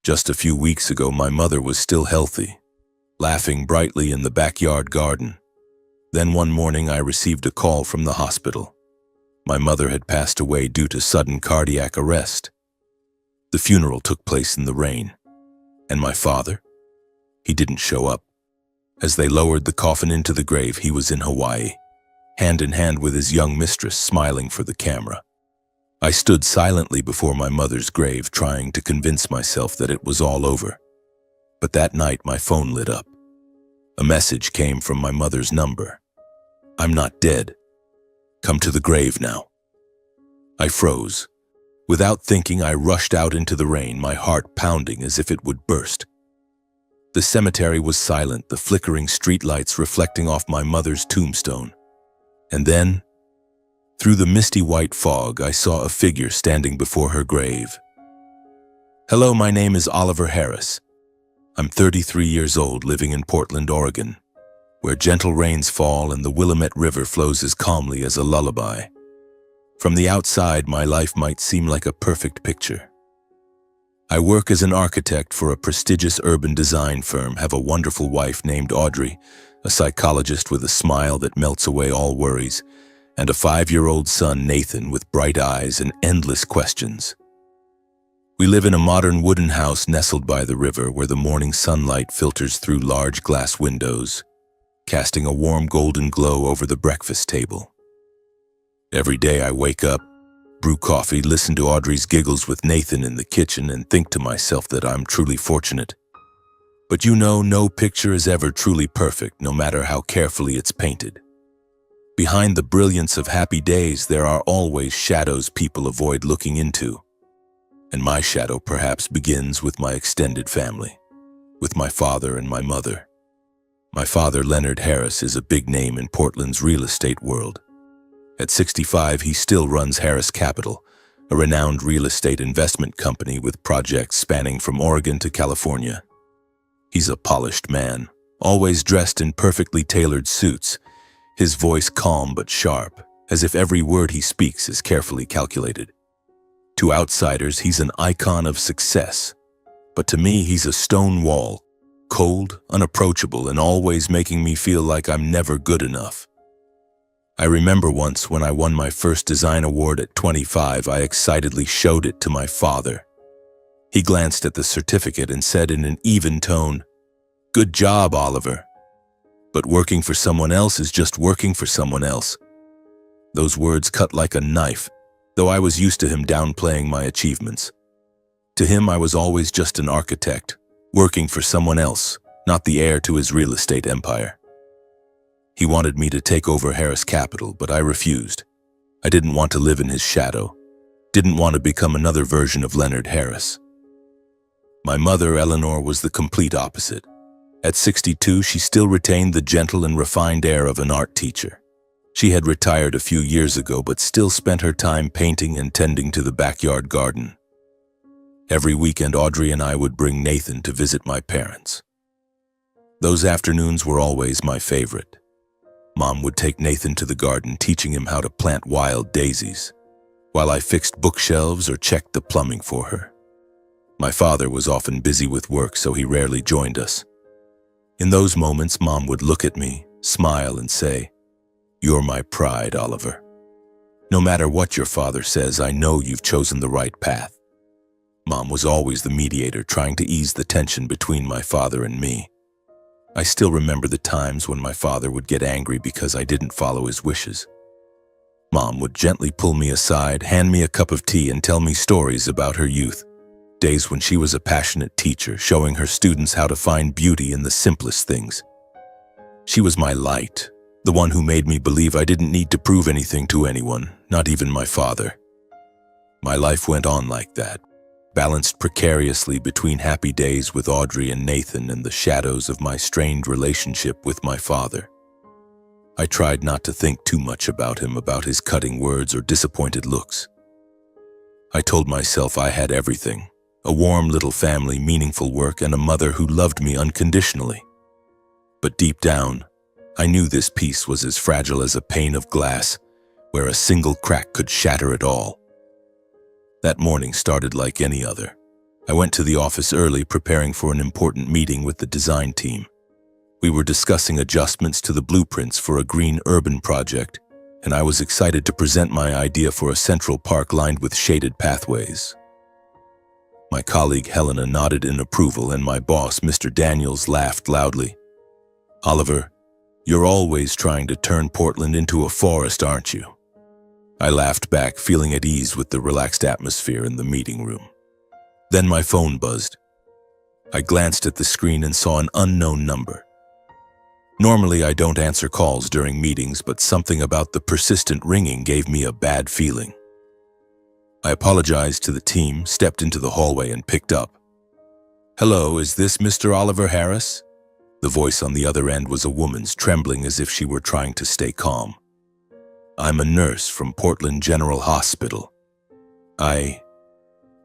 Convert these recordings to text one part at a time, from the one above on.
Just a few weeks ago, my mother was still healthy, laughing brightly in the backyard garden. Then one morning I received a call from the hospital. My mother had passed away due to sudden cardiac arrest. The funeral took place in the rain. And my father? He didn't show up. As they lowered the coffin into the grave, he was in Hawaii, hand in hand with his young mistress, smiling for the camera. I stood silently before my mother's grave, trying to convince myself that it was all over. But that night my phone lit up. A message came from my mother's number. "I'm not dead. Come to the grave now." I froze. Without thinking, I rushed out into the rain, my heart pounding as if it would burst. The cemetery was silent, the flickering streetlights reflecting off my mother's tombstone. And then, through the misty white fog, I saw a figure standing before her grave. "Hello, my name is Oliver Harris. I'm 33 years old, living in Portland, Oregon, where gentle rains fall and the Willamette River flows as calmly as a lullaby. From the outside, my life might seem like a perfect picture. I work as an architect for a prestigious urban design firm, have a wonderful wife named Audrey, a psychologist with a smile that melts away all worries, and a 5-year-old son, Nathan, with bright eyes and endless questions. We live in a modern wooden house nestled by the river, where the morning sunlight filters through large glass windows, casting a warm golden glow over the breakfast table. Every day I wake up, brew coffee, listen to Audrey's giggles with Nathan in the kitchen, and think to myself that I'm truly fortunate. But you know, no picture is ever truly perfect, no matter how carefully it's painted. Behind the brilliance of happy days, there are always shadows people avoid looking into. And my shadow perhaps begins with my extended family, with my father and my mother. My father, Leonard Harris, is a big name in Portland's real estate world. At 65, he still runs Harris Capital, a renowned real estate investment company with projects spanning from Oregon to California. He's a polished man, always dressed in perfectly tailored suits, his voice calm but sharp, as if every word he speaks is carefully calculated. To outsiders, he's an icon of success, but to me, he's a stone wall, cold, unapproachable, and always making me feel like I'm never good enough. I remember once when I won my first design award at 25, I excitedly showed it to my father. He glanced at the certificate and said in an even tone, "Good job, Oliver. But working for someone else is just working for someone else." Those words cut like a knife, though I was used to him downplaying my achievements. To him, I was always just an architect, working for someone else, not the heir to his real estate empire. He wanted me to take over Harris Capital, but I refused. I didn't want to live in his shadow, didn't want to become another version of Leonard Harris. My mother, Eleanor, was the complete opposite. At 62, she still retained the gentle and refined air of an art teacher. She had retired a few years ago, but still spent her time painting and tending to the backyard garden. Every weekend, Audrey and I would bring Nathan to visit my parents. Those afternoons were always my favorite. Mom would take Nathan to the garden, teaching him how to plant wild daisies, while I fixed bookshelves or checked the plumbing for her. My father was often busy with work, so he rarely joined us. In those moments, Mom would look at me, smile, and say, "You're my pride, Oliver. No matter what your father says, I know you've chosen the right path." Mom was always the mediator, trying to ease the tension between my father and me. I still remember the times when my father would get angry because I didn't follow his wishes. Mom would gently pull me aside, hand me a cup of tea, and tell me stories about her youth, days when she was a passionate teacher, showing her students how to find beauty in the simplest things. She was my light, the one who made me believe I didn't need to prove anything to anyone, not even my father. My life went on like that, balanced precariously between happy days with Audrey and Nathan and the shadows of my strained relationship with my father. I tried not to think too much about him, about his cutting words or disappointed looks. I told myself I had everything: a warm little family, meaningful work, and a mother who loved me unconditionally. But deep down, I knew this peace was as fragile as a pane of glass, where a single crack could shatter it all. That morning started like any other. I went to the office early, preparing for an important meeting with the design team. We were discussing adjustments to the blueprints for a green urban project, and I was excited to present my idea for a central park lined with shaded pathways. My colleague Helena nodded in approval, and my boss, Mr. Daniels, laughed loudly. "Oliver, you're always trying to turn Portland into a forest, aren't you?" I laughed back, feeling at ease with the relaxed atmosphere in the meeting room. Then my phone buzzed. I glanced at the screen and saw an unknown number. Normally, I don't answer calls during meetings, but something about the persistent ringing gave me a bad feeling. I apologized to the team, stepped into the hallway, and picked up. "Hello, is this Mr. Oliver Harris?" The voice on the other end was a woman's, trembling as if she were trying to stay calm. "I'm a nurse from Portland General Hospital.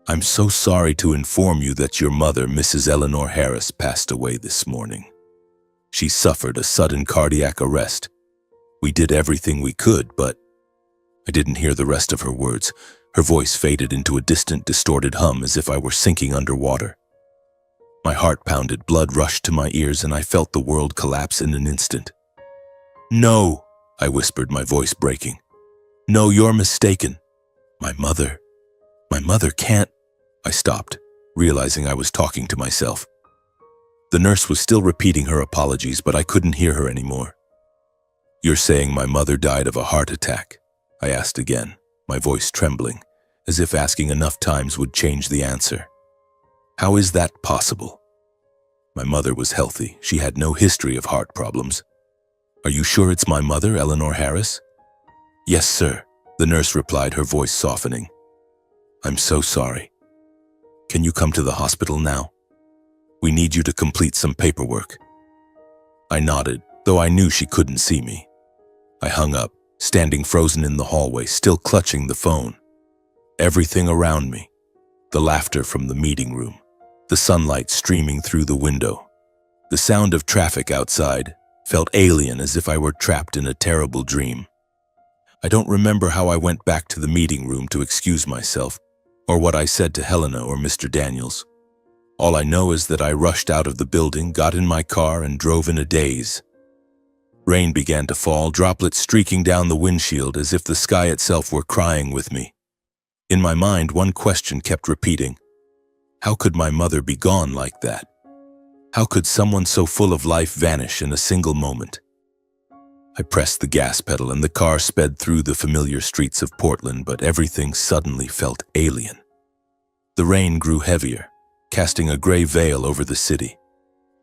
I'm so sorry to inform you that your mother, Mrs. Eleanor Harris, passed away this morning. She suffered a sudden cardiac arrest. We did everything we could, but..." I didn't hear the rest of her words. Her voice faded into a distant, distorted hum as if I were sinking underwater. My heart pounded, blood rushed to my ears, and I felt the world collapse in an instant. "No," I whispered, my voice breaking. "No, you're mistaken. My mother can't..." I stopped, realizing I was talking to myself. The nurse was still repeating her apologies, but I couldn't hear her anymore. "You're saying my mother died of a heart attack?" I asked again, my voice trembling, as if asking enough times would change the answer. "How is that possible?" My mother was healthy. She had no history of heart problems. "Are you sure it's my mother, Eleanor Harris?" "Yes, sir," the nurse replied, her voice softening. "I'm so sorry. Can you come to the hospital now? We need you to complete some paperwork." I nodded, though I knew she couldn't see me. I hung up, standing frozen in the hallway, still clutching the phone. Everything around me, the laughter from the meeting room, the sunlight streaming through the window, the sound of traffic outside, felt alien, as if I were trapped in a terrible dream. I don't remember how I went back to the meeting room to excuse myself, or what I said to Helena or Mr. Daniels. All I know is that I rushed out of the building, got in my car, and drove in a daze. Rain began to fall, droplets streaking down the windshield as if the sky itself were crying with me. In my mind, one question kept repeating. How could my mother be gone like that? How could someone so full of life vanish in a single moment? I pressed the gas pedal and the car sped through the familiar streets of Portland, but everything suddenly felt alien. The rain grew heavier, casting a gray veil over the city.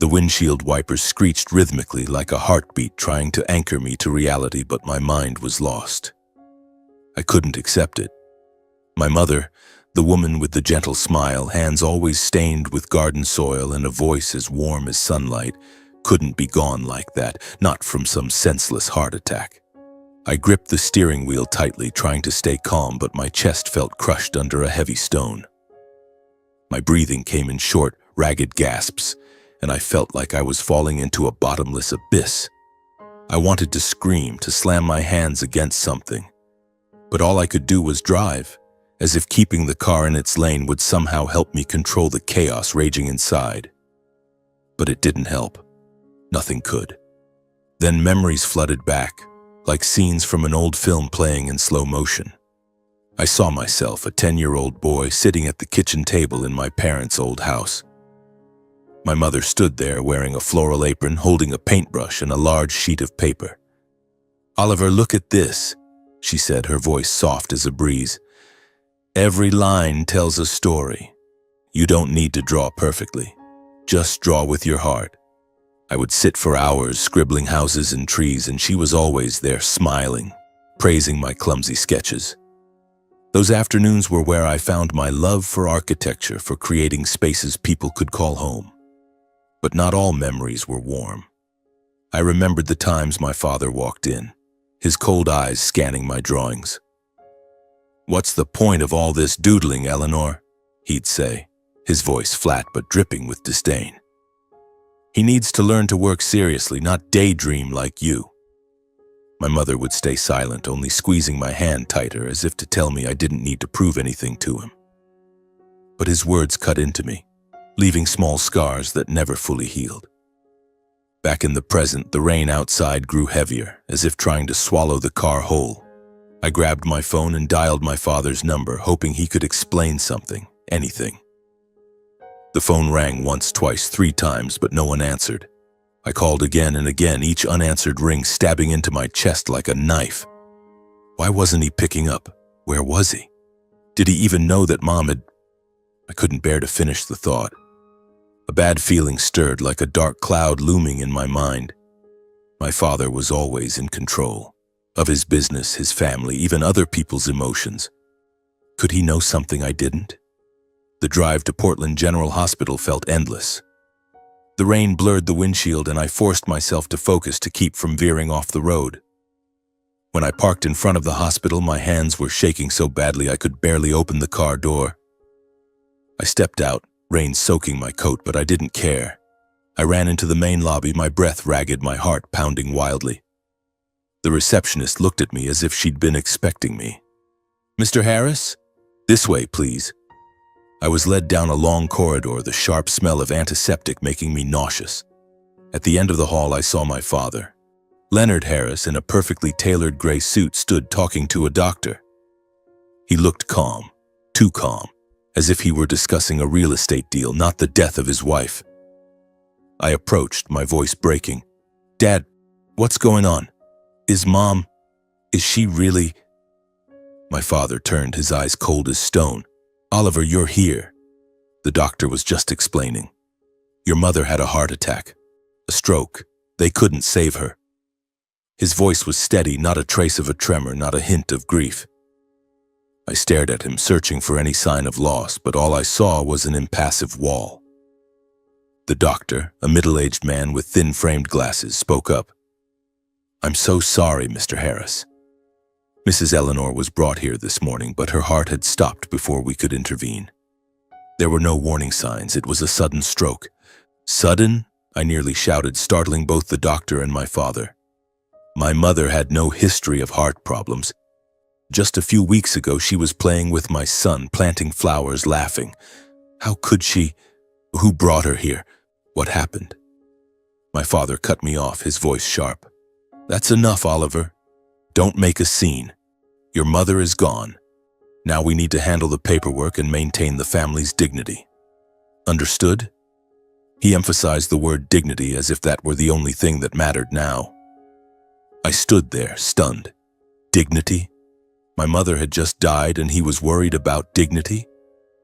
The windshield wipers screeched rhythmically like a heartbeat trying to anchor me to reality, but my mind was lost. I couldn't accept it. My mother, the woman with the gentle smile, hands always stained with garden soil and a voice as warm as sunlight, couldn't be gone like that, not from some senseless heart attack. I gripped the steering wheel tightly, trying to stay calm, but my chest felt crushed under a heavy stone. My breathing came in short, ragged gasps, and I felt like I was falling into a bottomless abyss. I wanted to scream, to slam my hands against something, but all I could do was drive, as if keeping the car in its lane would somehow help me control the chaos raging inside. But it didn't help. Nothing could. Then memories flooded back, like scenes from an old film playing in slow motion. I saw myself, a 10-year-old boy, sitting at the kitchen table in my parents' old house. My mother stood there wearing a floral apron, holding a paintbrush and a large sheet of paper. "Oliver, look at this," she said, her voice soft as a breeze. "Every line tells a story. You don't need to draw perfectly. Just draw with your heart." I would sit for hours scribbling houses and trees, and she was always there, smiling, praising my clumsy sketches. Those afternoons were where I found my love for architecture, for creating spaces people could call home. But not all memories were warm. I remembered the times my father walked in, his cold eyes scanning my drawings. "What's the point of all this doodling, Eleanor?" he'd say, his voice flat but dripping with disdain. "He needs to learn to work seriously, not daydream like you." My mother would stay silent, only squeezing my hand tighter as if to tell me I didn't need to prove anything to him. but his words cut into me, leaving small scars that never fully healed. Back in the present, the rain outside grew heavier, as if trying to swallow the car whole. I grabbed my phone and dialed my father's number, hoping he could explain something, anything. The phone rang once, twice, 3 times, but no one answered. I called again and again, each unanswered ring stabbing into my chest like a knife. Why wasn't he picking up? Where was he? Did he even know that Mom had... I couldn't bear to finish the thought. A bad feeling stirred like a dark cloud looming in my mind. My father was always in control of his business, his family, even other people's emotions. Could he know something I didn't? The drive to Portland General Hospital felt endless. The rain blurred the windshield and I forced myself to focus to keep from veering off the road. When I parked in front of the hospital, my hands were shaking so badly I could barely open the car door. I stepped out, rain soaking my coat, but I didn't care. I ran into the main lobby, my breath ragged, my heart pounding wildly. The receptionist looked at me as if she'd been expecting me. "Mr. Harris? This way, please." I was led down a long corridor, the sharp smell of antiseptic making me nauseous. At the end of the hall, I saw my father. Leonard Harris, in a perfectly tailored gray suit, stood talking to a doctor. He looked calm, too calm, as if he were discussing a real estate deal, not the death of his wife. I approached, my voice breaking. "Dad, what's going on? Is she really..." My father turned, his eyes cold as stone. "Oliver, you're here." The doctor was just explaining. "Your mother had a heart attack, a stroke. They couldn't save her." His voice was steady, not a trace of a tremor, not a hint of grief. I stared at him, searching for any sign of loss, but all I saw was an impassive wall. The doctor, a middle-aged man with thin-framed glasses, spoke up. "I'm so sorry, Mr. Harris. Mrs. Eleanor was brought here this morning, but her heart had stopped before we could intervene. There were no warning signs. It was a sudden stroke." "Sudden?" I nearly shouted, startling both the doctor and my father. My mother had no history of heart problems. Just a few weeks ago, she was playing with my son, planting flowers, laughing. How could she? Who brought her here? What happened? My father cut me off, his voice sharp. "That's enough, Oliver. Don't make a scene. Your mother is gone. Now we need to handle the paperwork and maintain the family's dignity. Understood?" He emphasized the word dignity as if that were the only thing that mattered now. I stood there, stunned. Dignity? My mother had just died and he was worried about dignity?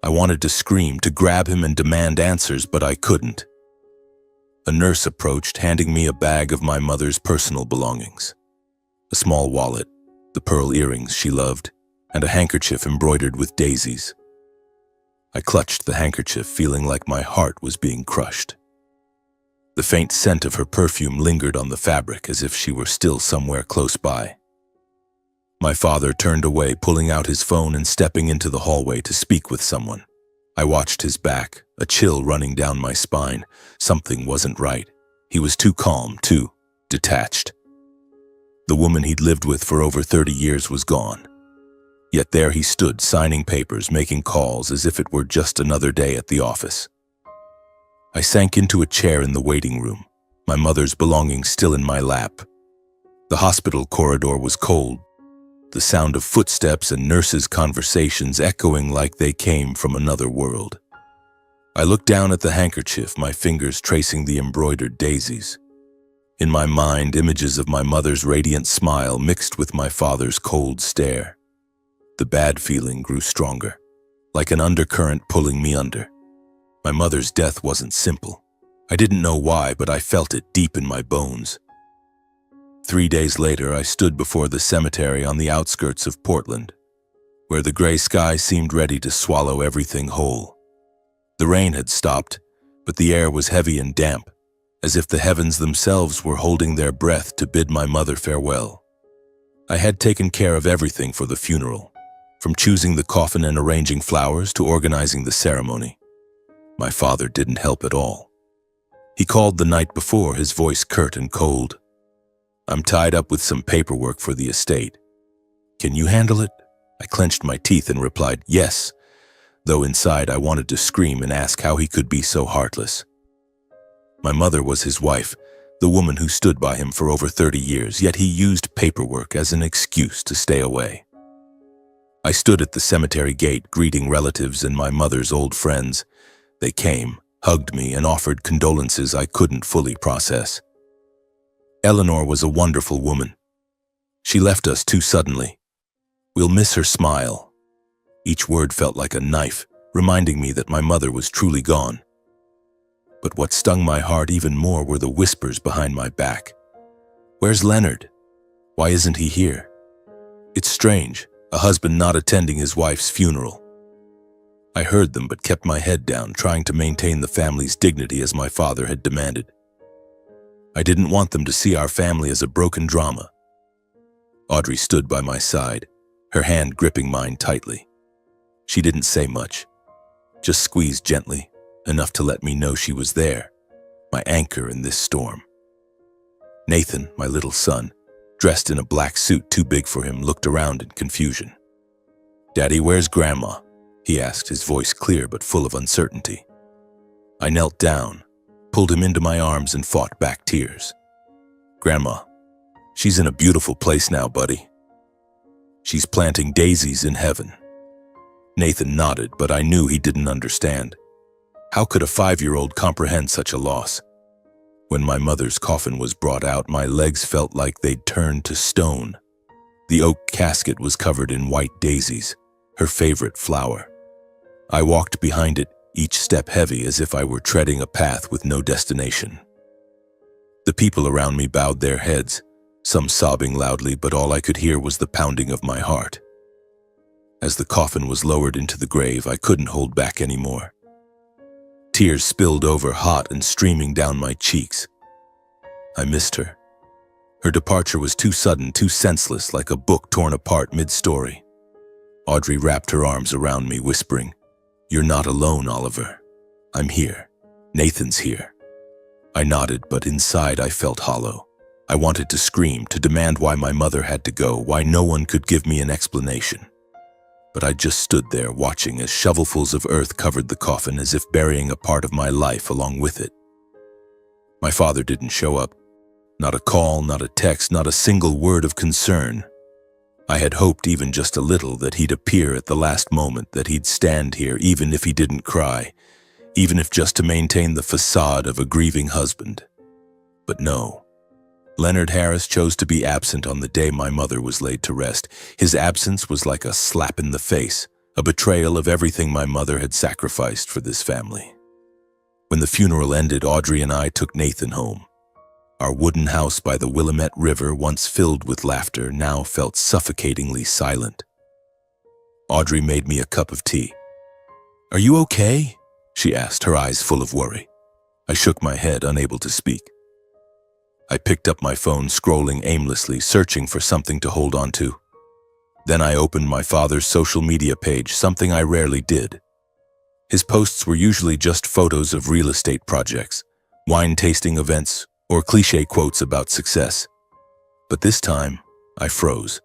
I wanted to scream, to grab him and demand answers, but I couldn't. A nurse approached, handing me a bag of my mother's personal belongings. A small wallet, the pearl earrings she loved, and a handkerchief embroidered with daisies. I clutched the handkerchief, feeling like my heart was being crushed. The faint scent of her perfume lingered on the fabric as if she were still somewhere close by. My father turned away, pulling out his phone and stepping into the hallway to speak with someone. I watched his back, a chill running down my spine. Something wasn't right. He was too calm, too detached. The woman he'd lived with for over 30 years was gone. Yet there he stood, signing papers, making calls as if it were just another day at the office. I sank into a chair in the waiting room, my mother's belongings still in my lap. The hospital corridor was cold, the sound of footsteps and nurses' conversations echoing like they came from another world. I looked down at the handkerchief, my fingers tracing the embroidered daisies. In my mind, images of my mother's radiant smile mixed with my father's cold stare. The bad feeling grew stronger, like an undercurrent pulling me under. My mother's death wasn't simple. I didn't know why, but I felt it deep in my bones. 3 days later, I stood before the cemetery on the outskirts of Portland, where the gray sky seemed ready to swallow everything whole. The rain had stopped, but the air was heavy and damp, as if the heavens themselves were holding their breath to bid my mother farewell. I had taken care of everything for the funeral, from choosing the coffin and arranging flowers to organizing the ceremony. My father didn't help at all. He called the night before, his voice curt and cold. "I'm tied up with some paperwork for the estate. Can you handle it?" I clenched my teeth and replied, "Yes." though inside I wanted to scream and ask how he could be so heartless. My mother was his wife, the woman who stood by him for over 30 years, yet he used paperwork as an excuse to stay away. I stood at the cemetery gate, greeting relatives and my mother's old friends. They came, hugged me, and offered condolences I couldn't fully process. Eleanor was a wonderful woman. She left us too suddenly. We'll miss her smile. Each word felt like a knife, reminding me that my mother was truly gone. But what stung my heart even more were the whispers behind my back. Where's Leonard? Why isn't he here? It's strange, a husband not attending his wife's funeral. I heard them but kept my head down, trying to maintain the family's dignity as my father had demanded. I didn't want them to see our family as a broken drama. Audrey stood by my side, her hand gripping mine tightly. She didn't say much, just squeezed gently, enough to let me know she was there, my anchor in this storm. Nathan, my little son, dressed in a black suit too big for him, looked around in confusion. "Daddy, where's Grandma?" he asked, his voice clear but full of uncertainty. I knelt down, pulled him into my arms, and fought back tears. "Grandma, she's in a beautiful place now, buddy. She's planting daisies in heaven." Nathan nodded, but I knew he didn't understand. How could a 5-year-old comprehend such a loss? When my mother's coffin was brought out, my legs felt like they'd turned to stone. The oak casket was covered in white daisies, her favorite flower. I walked behind it, each step heavy as if I were treading a path with no destination. The people around me bowed their heads, some sobbing loudly, but all I could hear was the pounding of my heart. As the coffin was lowered into the grave, I couldn't hold back anymore. Tears spilled over, hot and streaming down my cheeks. I missed her. Her departure was too sudden, too senseless, like a book torn apart mid-story. Audrey wrapped her arms around me, whispering, "You're not alone, Oliver. I'm here. Nathan's here." I nodded, but inside I felt hollow. I wanted to scream, to demand why my mother had to go, why no one could give me an explanation. But I just stood there watching as shovelfuls of earth covered the coffin, as if burying a part of my life along with it. My father didn't show up. Not a call, not a text, not a single word of concern. I had hoped even just a little that he'd appear at the last moment, that he'd stand here even if he didn't cry, even if just to maintain the facade of a grieving husband. But no. Leonard Harris chose to be absent on the day my mother was laid to rest. His absence was like a slap in the face, a betrayal of everything my mother had sacrificed for this family. When the funeral ended, Audrey and I took Nathan home. Our wooden house by the Willamette River, once filled with laughter, now felt suffocatingly silent. Audrey made me a cup of tea. "Are you okay?" she asked, her eyes full of worry. I shook my head, unable to speak. I picked up my phone, scrolling aimlessly, searching for something to hold on to. Then I opened my father's social media page, something I rarely did. His posts were usually just photos of real estate projects, wine tasting events, or cliché quotes about success. But this time, I froze.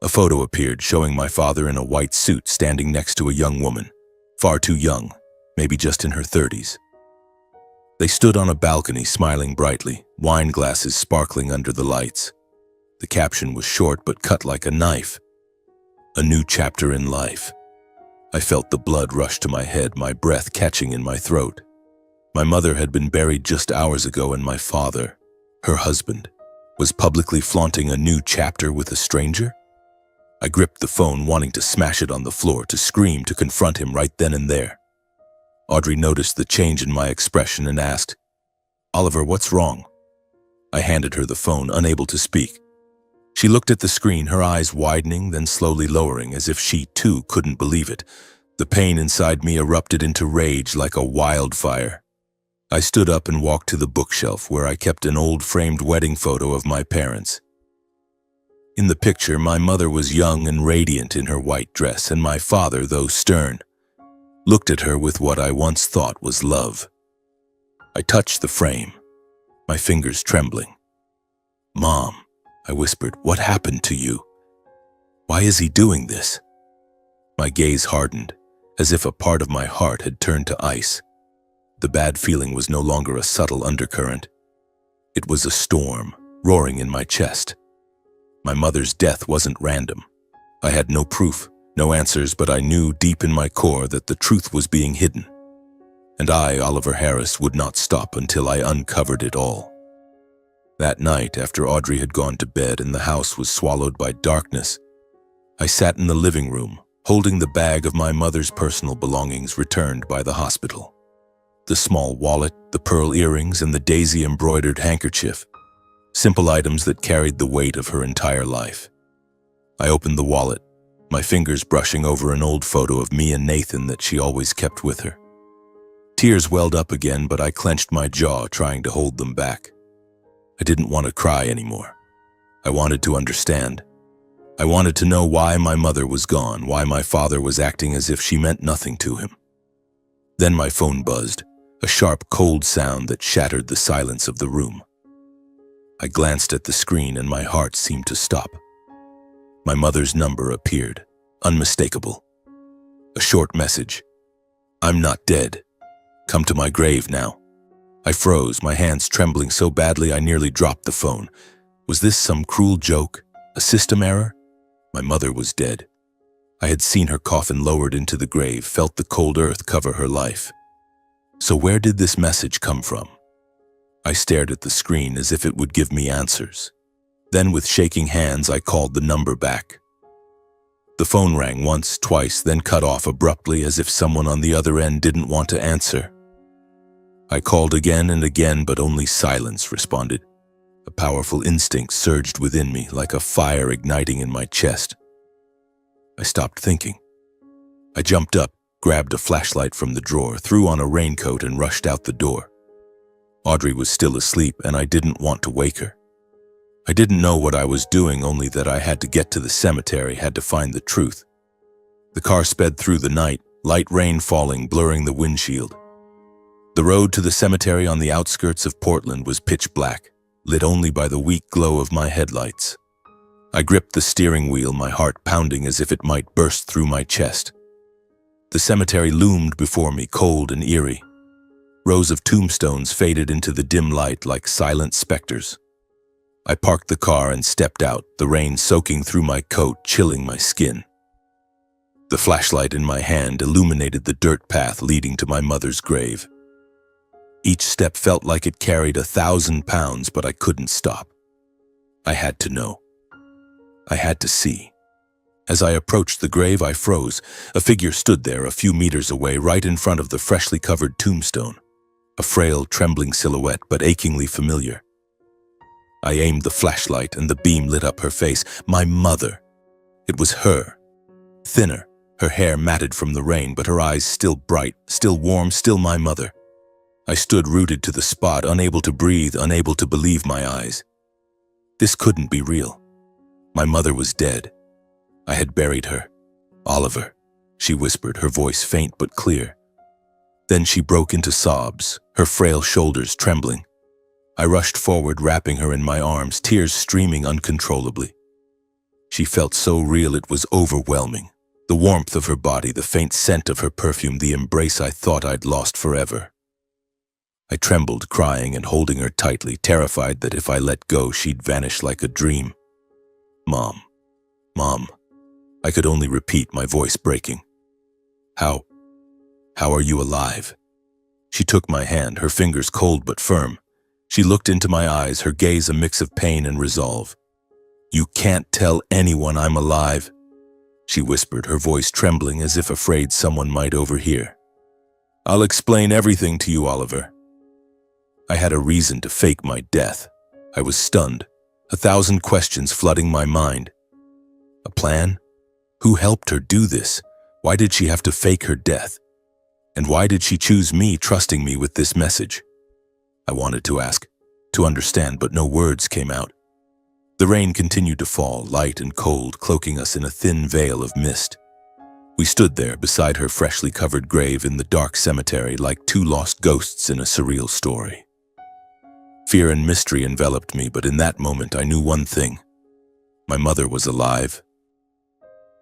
A photo appeared showing my father in a white suit standing next to a young woman, far too young, maybe just in her 30s. They stood on a balcony, smiling brightly, wine glasses sparkling under the lights. The caption was short but cut like a knife. "A new chapter in life." I felt the blood rush to my head, my breath catching in my throat. My mother had been buried just hours ago, and my father, her husband, was publicly flaunting a new chapter with a stranger? I gripped the phone, wanting to smash it on the floor, to scream, to confront him right then and there. Audrey noticed the change in my expression and asked, "Oliver, what's wrong?" I handed her the phone, unable to speak. She looked at the screen, her eyes widening, then slowly lowering, as if she too couldn't believe it. The pain inside me erupted into rage like a wildfire. I stood up and walked to the bookshelf where I kept an old framed wedding photo of my parents. In the picture, my mother was young and radiant in her white dress, and my father, though stern, looked at her with what I once thought was love. I touched the frame, my fingers trembling. "Mom," I whispered, "what happened to you? Why is he doing this?" My gaze hardened. as if a part of my heart had turned to ice. The bad feeling was no longer a subtle undercurrent. It was a storm, roaring in my chest. My mother's death wasn't random. I had no proof, no answers, but I knew deep in my core that the truth was being hidden. And I, Oliver Harris, would not stop until I uncovered it all. That night, after Audrey had gone to bed and the house was swallowed by darkness, I sat in the living room, holding the bag of my mother's personal belongings returned by the hospital. The small wallet, the pearl earrings, and the daisy-embroidered handkerchief, simple items that carried the weight of her entire life. I opened the wallet, my fingers brushing over an old photo of me and Nathan that she always kept with her. Tears welled up again, but I clenched my jaw, trying to hold them back. I didn't want to cry anymore. I wanted to understand. I wanted to know why my mother was gone, why my father was acting as if she meant nothing to him. Then my phone buzzed, a sharp, cold sound that shattered the silence of the room. I glanced at the screen and my heart seemed to stop. My mother's number appeared, unmistakable. A short message. "I'm not dead. Come to my grave now." I froze, my hands trembling so badly I nearly dropped the phone. Was this some cruel joke? A system error? My mother was dead. I had seen her coffin lowered into the grave, felt the cold earth cover her life. So where did this message come from? I stared at the screen as if it would give me answers. Then with shaking hands, I called the number back. The phone rang once, twice, then cut off abruptly as if someone on the other end didn't want to answer. I called again and again, but only silence responded. A powerful instinct surged within me, like a fire igniting in my chest. I stopped thinking. I jumped up, grabbed a flashlight from the drawer, threw on a raincoat, and rushed out the door. Audrey was still asleep, and I didn't want to wake her. I didn't know what I was doing, only that I had to get to the cemetery, had to find the truth. The car sped through the night, light rain falling, blurring the windshield. The road to the cemetery on the outskirts of Portland was pitch black, lit only by the weak glow of my headlights. I gripped the steering wheel, my heart pounding as if it might burst through my chest. The cemetery loomed before me, cold and eerie. Rows of tombstones faded into the dim light like silent specters. I parked the car and stepped out, the rain soaking through my coat, chilling my skin. The flashlight in my hand illuminated the dirt path leading to my mother's grave. Each step felt like it carried 1,000 pounds, but I couldn't stop. I had to know. I had to see. As I approached the grave, I froze. A figure stood there a few meters away, right in front of the freshly covered tombstone. A frail, trembling silhouette, but achingly familiar. I aimed the flashlight and the beam lit up her face. My mother. It was her. Thinner, her hair matted from the rain, but her eyes still bright, still warm, still my mother. I stood rooted to the spot, unable to breathe, unable to believe my eyes. This couldn't be real. My mother was dead. I had buried her. "Oliver," she whispered, her voice faint but clear. Then she broke into sobs, her frail shoulders trembling. I rushed forward, wrapping her in my arms, tears streaming uncontrollably. She felt so real it was overwhelming. The warmth of her body, the faint scent of her perfume, the embrace I thought I'd lost forever. I trembled, crying and holding her tightly, terrified that if I let go, she'd vanish like a dream. "Mom, Mom," I could only repeat, my voice breaking. How are you alive?" She took my hand, her fingers cold but firm. She looked into my eyes, her gaze a mix of pain and resolve. "You can't tell anyone I'm alive," she whispered, her voice trembling as if afraid someone might overhear. "I'll explain everything to you, Oliver." I had a reason to fake my death. I was stunned, 1,000 questions flooding my mind. A plan? Who helped her do this? Why did she have to fake her death? And why did she choose me, trusting me with this message? I wanted to ask, to understand, but no words came out. The rain continued to fall, light and cold, cloaking us in a thin veil of mist. We stood there beside her freshly covered grave in the dark cemetery like two lost ghosts in a surreal story. Fear and mystery enveloped me, but in that moment I knew one thing. My mother was alive.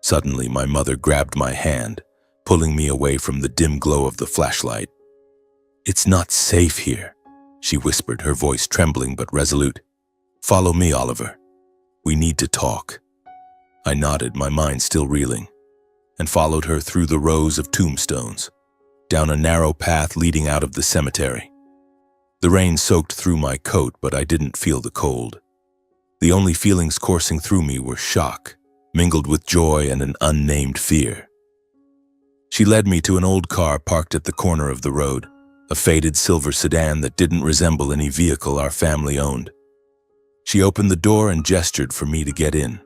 Suddenly, my mother grabbed my hand, pulling me away from the dim glow of the flashlight. "It's not safe here," she whispered, her voice trembling but resolute. "Follow me, Oliver. We need to talk." I nodded, my mind still reeling, and followed her through the rows of tombstones, down a narrow path leading out of the cemetery. The rain soaked through my coat, but I didn't feel the cold. The only feelings coursing through me were shock, mingled with joy and an unnamed fear. She led me to an old car parked at the corner of the road, a faded silver sedan that didn't resemble any vehicle our family owned. She opened the door and gestured for me to get in.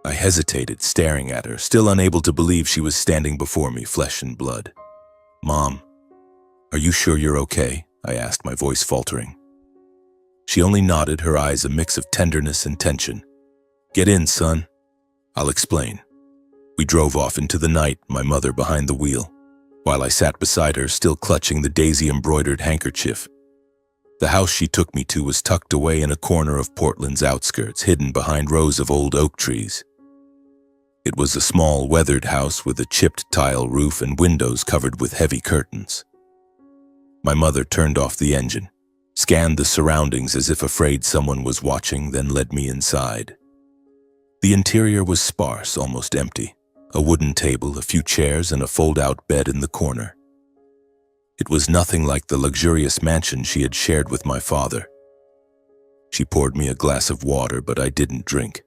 I hesitated, staring at her, still unable to believe she was standing before me, flesh and blood. "Mom, are you sure you're okay?" I asked, my voice faltering. She only nodded, her eyes a mix of tenderness and tension. "Get in, son. I'll explain." We drove off into the night, my mother behind the wheel, while I sat beside her, still clutching the daisy-embroidered handkerchief. The house she took me to was tucked away in a corner of Portland's outskirts, hidden behind rows of old oak trees. It was a small, weathered house with a chipped tile roof and windows covered with heavy curtains. My mother turned off the engine, scanned the surroundings as if afraid someone was watching, then led me inside. The interior was sparse, almost empty. A wooden table, a few chairs, and a fold-out bed in the corner. It was nothing like the luxurious mansion she had shared with my father. She poured me a glass of water, but I didn't drink.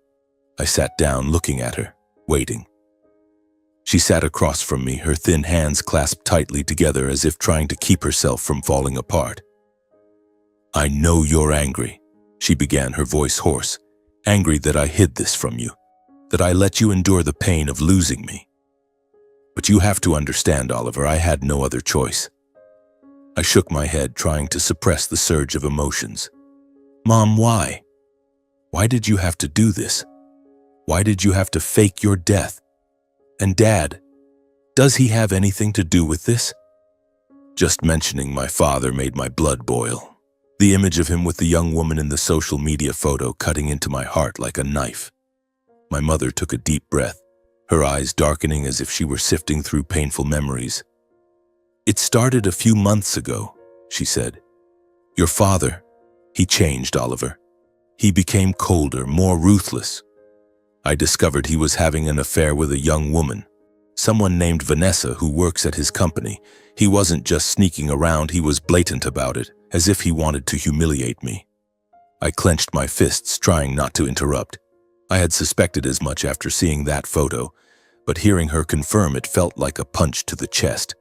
I sat down, looking at her, waiting. She sat across from me, her thin hands clasped tightly together as if trying to keep herself from falling apart. "I know you're angry," she began, her voice hoarse. "Angry that I hid this from you, that I let you endure the pain of losing me. But you have to understand, Oliver, I had no other choice." I shook my head, trying to suppress the surge of emotions. "Mom, why? Why did you have to do this? Why did you have to fake your death? And Dad, does he have anything to do with this?" Just mentioning my father made my blood boil. The image of him with the young woman in the social media photo cutting into my heart like a knife. My mother took a deep breath, her eyes darkening as if she were sifting through painful memories. "It started a few months ago," she said. "Your father, he changed, Oliver. He became colder, more ruthless. I discovered he was having an affair with a young woman, someone named Vanessa who works at his company. He wasn't just sneaking around, he was blatant about it, as if he wanted to humiliate me." I clenched my fists, trying not to interrupt. I had suspected as much after seeing that photo, but hearing her confirm it felt like a punch to the chest.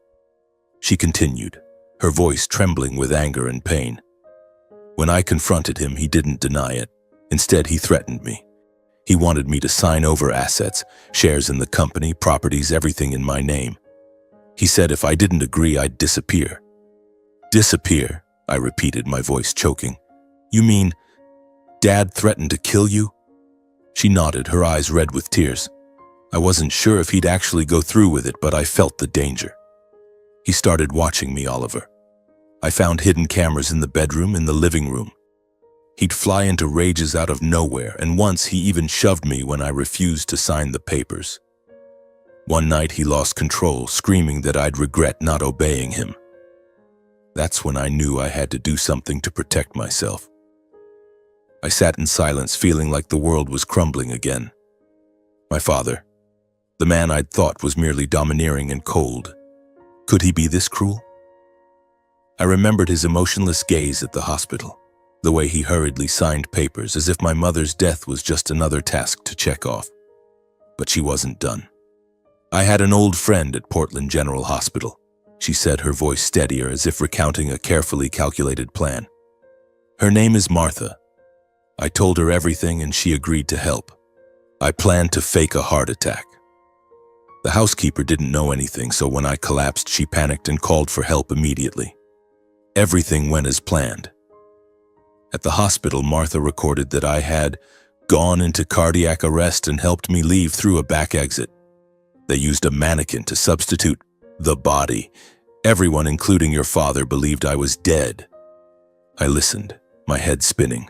She continued, her voice trembling with anger and pain. "When I confronted him, he didn't deny it. Instead, he threatened me. He wanted me to sign over assets, shares in the company, properties, everything in my name. He said if I didn't agree, I'd disappear." "Disappear?" I repeated, my voice choking. "You mean Dad threatened to kill you?" She nodded, her eyes red with tears. I wasn't sure if he'd actually go through with it, but I felt the danger. "He started watching me, Oliver. I found hidden cameras in the bedroom, in the living room. He'd fly into rages out of nowhere, and once he even shoved me when I refused to sign the papers. One night he lost control, screaming that I'd regret not obeying him. That's when I knew I had to do something to protect myself." I sat in silence, feeling like the world was crumbling again. My father, the man I'd thought was merely domineering and cold, could he be this cruel? I remembered his emotionless gaze at the hospital, the way he hurriedly signed papers as if my mother's death was just another task to check off. But she wasn't done. "I had an old friend at Portland General Hospital," she said, her voice steadier as if recounting a carefully calculated plan. "Her name is Martha. I told her everything and she agreed to help. I planned to fake a heart attack. The housekeeper didn't know anything, so when I collapsed, she panicked and called for help immediately. Everything went as planned. At the hospital, Martha recorded that I had gone into cardiac arrest and helped me leave through a back exit. They used a mannequin to substitute the body. Everyone, including your father, believed I was dead." I listened, my head spinning.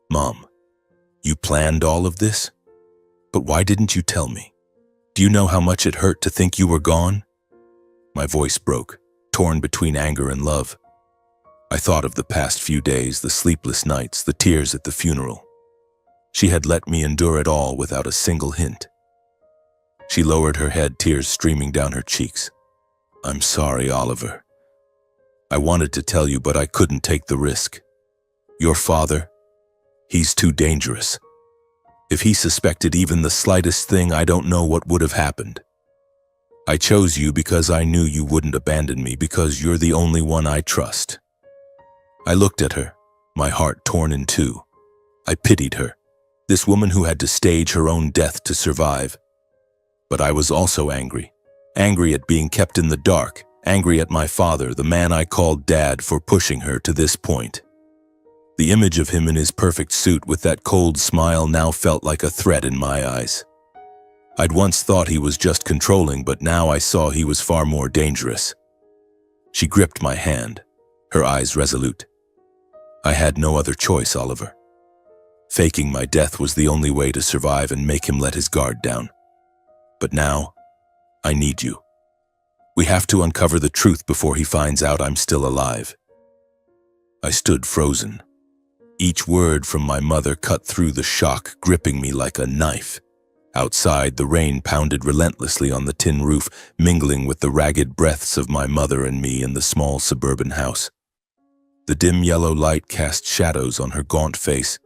"Mom, you planned all of this? But why didn't you tell me? Do you know how much it hurt to think you were gone?" My voice broke, torn between anger and love. I thought of the past few days, the sleepless nights, the tears at the funeral. She had let me endure it all without a single hint. She lowered her head, tears streaming down her cheeks. I'm sorry, Oliver. I wanted to tell you, but I couldn't take the risk. Your father, he's too dangerous. If he suspected even the slightest thing, I don't know what would have happened. I chose you because I knew you wouldn't abandon me, because you're the only one I trust. I looked at her, my heart torn in two. I pitied her, this woman who had to stage her own death to survive. But I was also angry. Angry at being kept in the dark, angry at my father, the man I called Dad, for pushing her to this point. The image of him in his perfect suit with that cold smile now felt like a threat in my eyes. I'd once thought he was just controlling, but now I saw he was far more dangerous. She gripped my hand, her eyes resolute. I had no other choice, Oliver. Faking my death was the only way to survive and make him let his guard down. But now, I need you. We have to uncover the truth before he finds out I'm still alive. I stood frozen. Each word from my mother cut through the shock, gripping me like a knife. Outside, the rain pounded relentlessly on the tin roof, mingling with the ragged breaths of my mother and me in the small suburban house. The dim yellow light cast shadows on her gaunt face,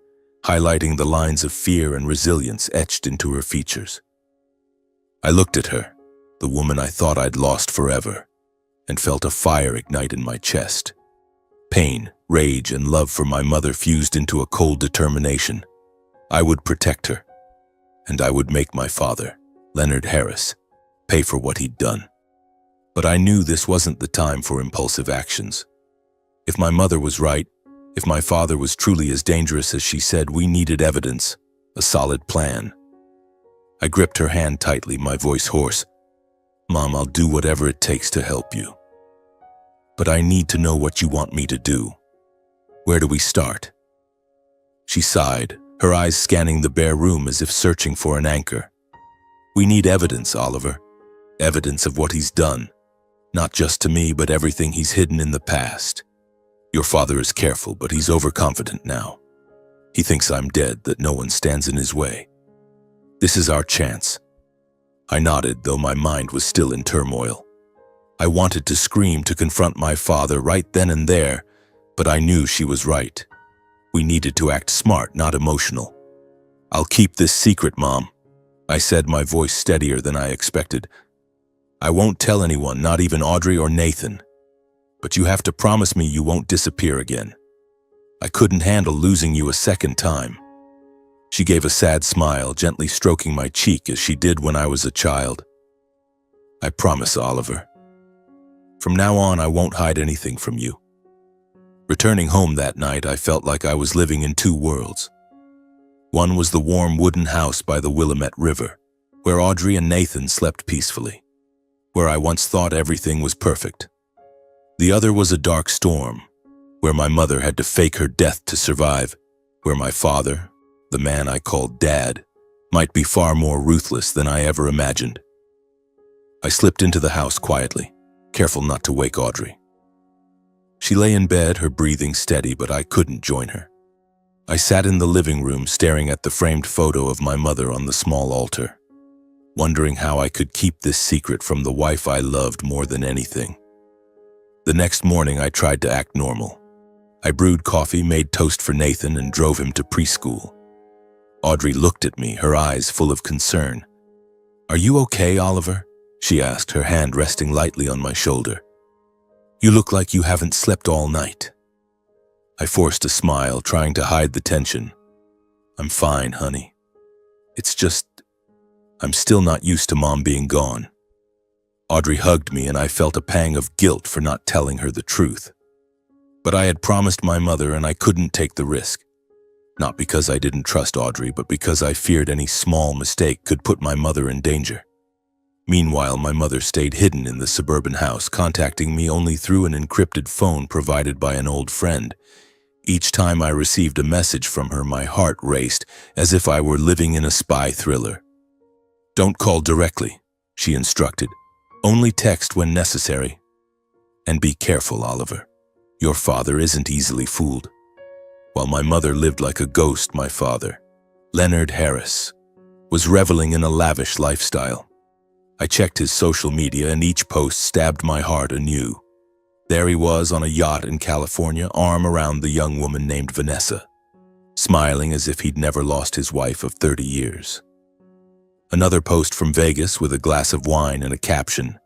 highlighting the lines of fear and resilience etched into her features. I looked at her, the woman I thought I'd lost forever, and felt a fire ignite in my chest. Pain, rage, and love for my mother fused into a cold determination. I would protect her, and I would make my father, Leonard Harris, pay for what he'd done. But I knew this wasn't the time for impulsive actions. If my mother was right, if my father was truly as dangerous as she said, we needed evidence, a solid plan. I gripped her hand tightly, my voice hoarse. Mom, I'll do whatever it takes to help you. But I need to know what you want me to do. Where do we start? She sighed, her eyes scanning the bare room as if searching for an anchor. We need evidence, Oliver. Evidence of what he's done. Not just to me, but everything he's hidden in the past. Your father is careful, but he's overconfident now. He thinks I'm dead, that no one stands in his way. This is our chance. I nodded, though my mind was still in turmoil. I wanted to scream, to confront my father right then and there, but I knew she was right. We needed to act smart, not emotional. I'll keep this secret, Mom, I said, my voice steadier than I expected. I won't tell anyone, not even Audrey or Nathan. But you have to promise me you won't disappear again. I couldn't handle losing you a second time. She gave a sad smile, gently stroking my cheek as she did when I was a child. I promise, Oliver. From now on, I won't hide anything from you. Returning home that night, I felt like I was living in two worlds. One was the warm wooden house by the Willamette River, where Audrey and Nathan slept peacefully, where I once thought everything was perfect. The other was a dark storm, where my mother had to fake her death to survive, where my father, the man I called Dad, might be far more ruthless than I ever imagined. I slipped into the house quietly, careful not to wake Audrey. She lay in bed, her breathing steady, but I couldn't join her. I sat in the living room staring at the framed photo of my mother on the small altar, wondering how I could keep this secret from the wife I loved more than anything. The next morning, I tried to act normal. I brewed coffee, made toast for Nathan, and drove him to preschool. Audrey looked at me, her eyes full of concern. "Are you okay, Oliver?" she asked, her hand resting lightly on my shoulder. "You look like you haven't slept all night." I forced a smile, trying to hide the tension. "I'm fine, honey. It's just, I'm still not used to Mom being gone." Audrey hugged me, and I felt a pang of guilt for not telling her the truth. But I had promised my mother, and I couldn't take the risk. Not because I didn't trust Audrey, but because I feared any small mistake could put my mother in danger. Meanwhile, my mother stayed hidden in the suburban house, contacting me only through an encrypted phone provided by an old friend. Each time I received a message from her, my heart raced, as if I were living in a spy thriller. "Don't call directly," she instructed. Only text when necessary. And be careful, Oliver. Your father isn't easily fooled. While my mother lived like a ghost, my father, Leonard Harris, was reveling in a lavish lifestyle. I checked his social media and each post stabbed my heart anew. There he was on a yacht in California, arm around the young woman named Vanessa, smiling as if he'd never lost his wife of 30 years. Another post from Vegas with a glass of wine and a caption,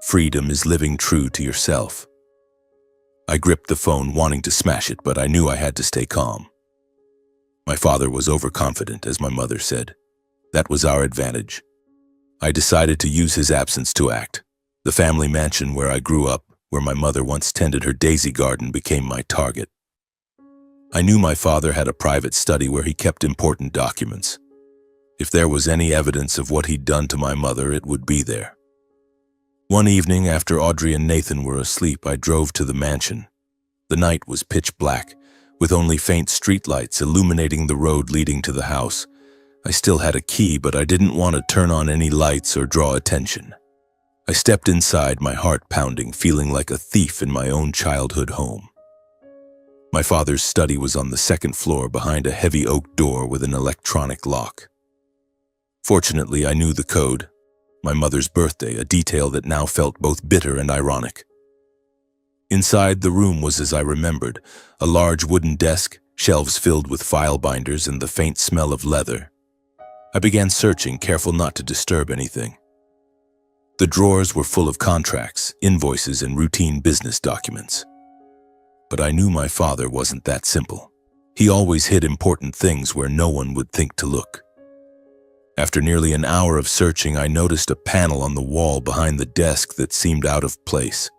"Freedom is living true to yourself." I gripped the phone wanting to smash it, but I knew I had to stay calm. My father was overconfident, as my mother said. That was our advantage. I decided to use his absence to act. The family mansion where I grew up, where my mother once tended her daisy garden, became my target. I knew my father had a private study where he kept important documents. If there was any evidence of what he'd done to my mother, it would be there. One evening, after Audrey and Nathan were asleep, I drove to the mansion. The night was pitch black, with only faint streetlights illuminating the road leading to the house. I still had a key, but I didn't want to turn on any lights or draw attention. I stepped inside, my heart pounding, feeling like a thief in my own childhood home. My father's study was on the second floor behind a heavy oak door with an electronic lock. Fortunately, I knew the code. My mother's birthday, a detail that now felt both bitter and ironic. Inside, the room was as I remembered, a large wooden desk, shelves filled with file binders, and the faint smell of leather. I began searching, careful not to disturb anything. The drawers were full of contracts, invoices, and routine business documents. But I knew my father wasn't that simple. He always hid important things where no one would think to look. After nearly an hour of searching, I noticed a panel on the wall behind the desk that seemed out of place.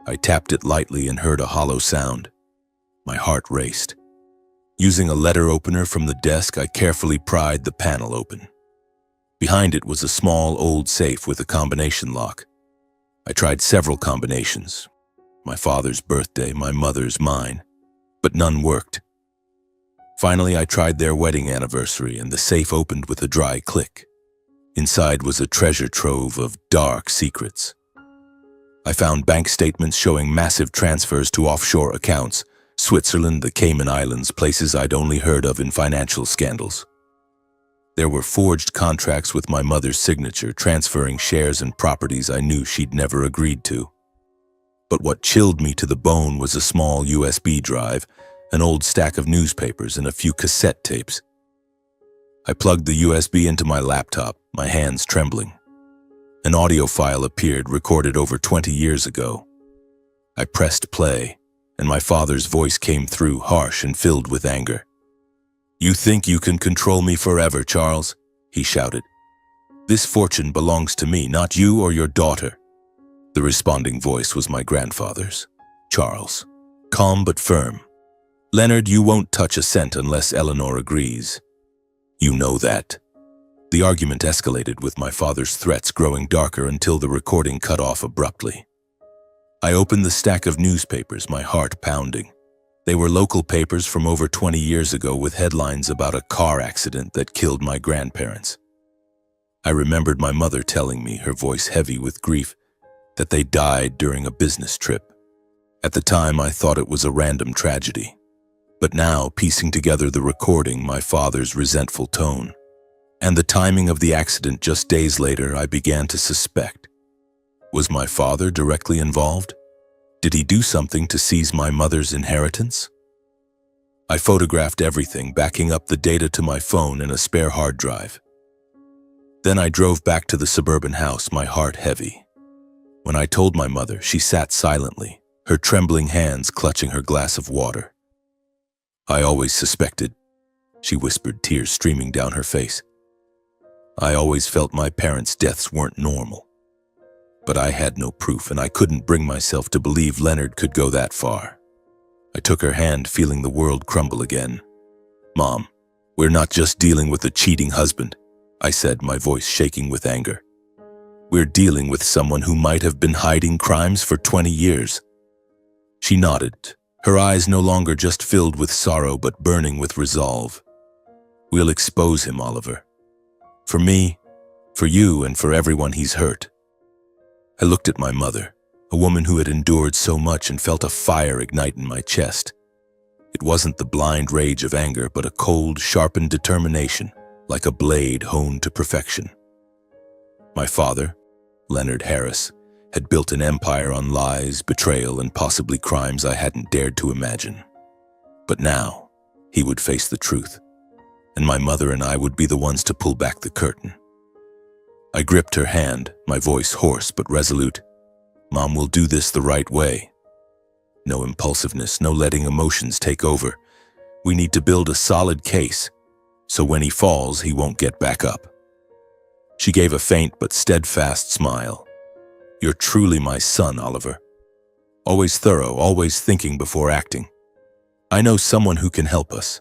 I tapped it lightly and heard a hollow sound. My heart raced. Using a letter opener from the desk, I carefully pried the panel open. Behind it was a small old safe with a combination lock. I tried several combinations. My father's birthday, my mother's, mine. But none worked. Finally, I tried their wedding anniversary, and the safe opened with a dry click. Inside was a treasure trove of dark secrets. I found bank statements showing massive transfers to offshore accounts, Switzerland, the Cayman Islands, places I'd only heard of in financial scandals. There were forged contracts with my mother's signature, transferring shares and properties I knew she'd never agreed to. But what chilled me to the bone was a small USB drive, an old stack of newspapers, and a few cassette tapes. I plugged the USB into my laptop, my hands trembling. An audio file appeared, recorded over 20 years ago. I pressed play, and my father's voice came through, harsh and filled with anger. "You think you can control me forever, Charles?" he shouted. "This fortune belongs to me, not you or your daughter." The responding voice was my grandfather's, Charles, calm but firm. "Leonard, you won't touch a cent unless Eleanor agrees. You know that." The argument escalated, with my father's threats growing darker until the recording cut off abruptly. I opened the stack of newspapers, my heart pounding. They were local papers from over 20 years ago with headlines about a car accident that killed my grandparents. I remembered my mother telling me, her voice heavy with grief, that they died during a business trip. At the time, I thought it was a random tragedy. But now, piecing together the recording, my father's resentful tone, and the timing of the accident just days later, I began to suspect. Was my father directly involved? Did he do something to seize my mother's inheritance? I photographed everything, backing up the data to my phone and a spare hard drive. Then I drove back to the suburban house, my heart heavy. When I told my mother, she sat silently, her trembling hands clutching her glass of water. "I always suspected," she whispered, tears streaming down her face. "I always felt my parents' deaths weren't normal. But I had no proof, and I couldn't bring myself to believe Leonard could go that far." I took her hand, feeling the world crumble again. "Mom, we're not just dealing with a cheating husband," I said, my voice shaking with anger. "We're dealing with someone who might have been hiding crimes for 20 years. She nodded, her eyes no longer just filled with sorrow but burning with resolve. "We'll expose him, Oliver. For me, for you, and for everyone he's hurt." I looked at my mother, a woman who had endured so much, and felt a fire ignite in my chest. It wasn't the blind rage of anger, but a cold, sharpened determination, like a blade honed to perfection. My father, Leonard Harris, had built an empire on lies, betrayal, and possibly crimes I hadn't dared to imagine. But now, he would face the truth, and my mother and I would be the ones to pull back the curtain. I gripped her hand, my voice hoarse but resolute. "Mom, we'll do this the right way. No impulsiveness, no letting emotions take over. We need to build a solid case, so when he falls, he won't get back up." She gave a faint but steadfast smile. "You're truly my son, Oliver. Always thorough, always thinking before acting. I know someone who can help us.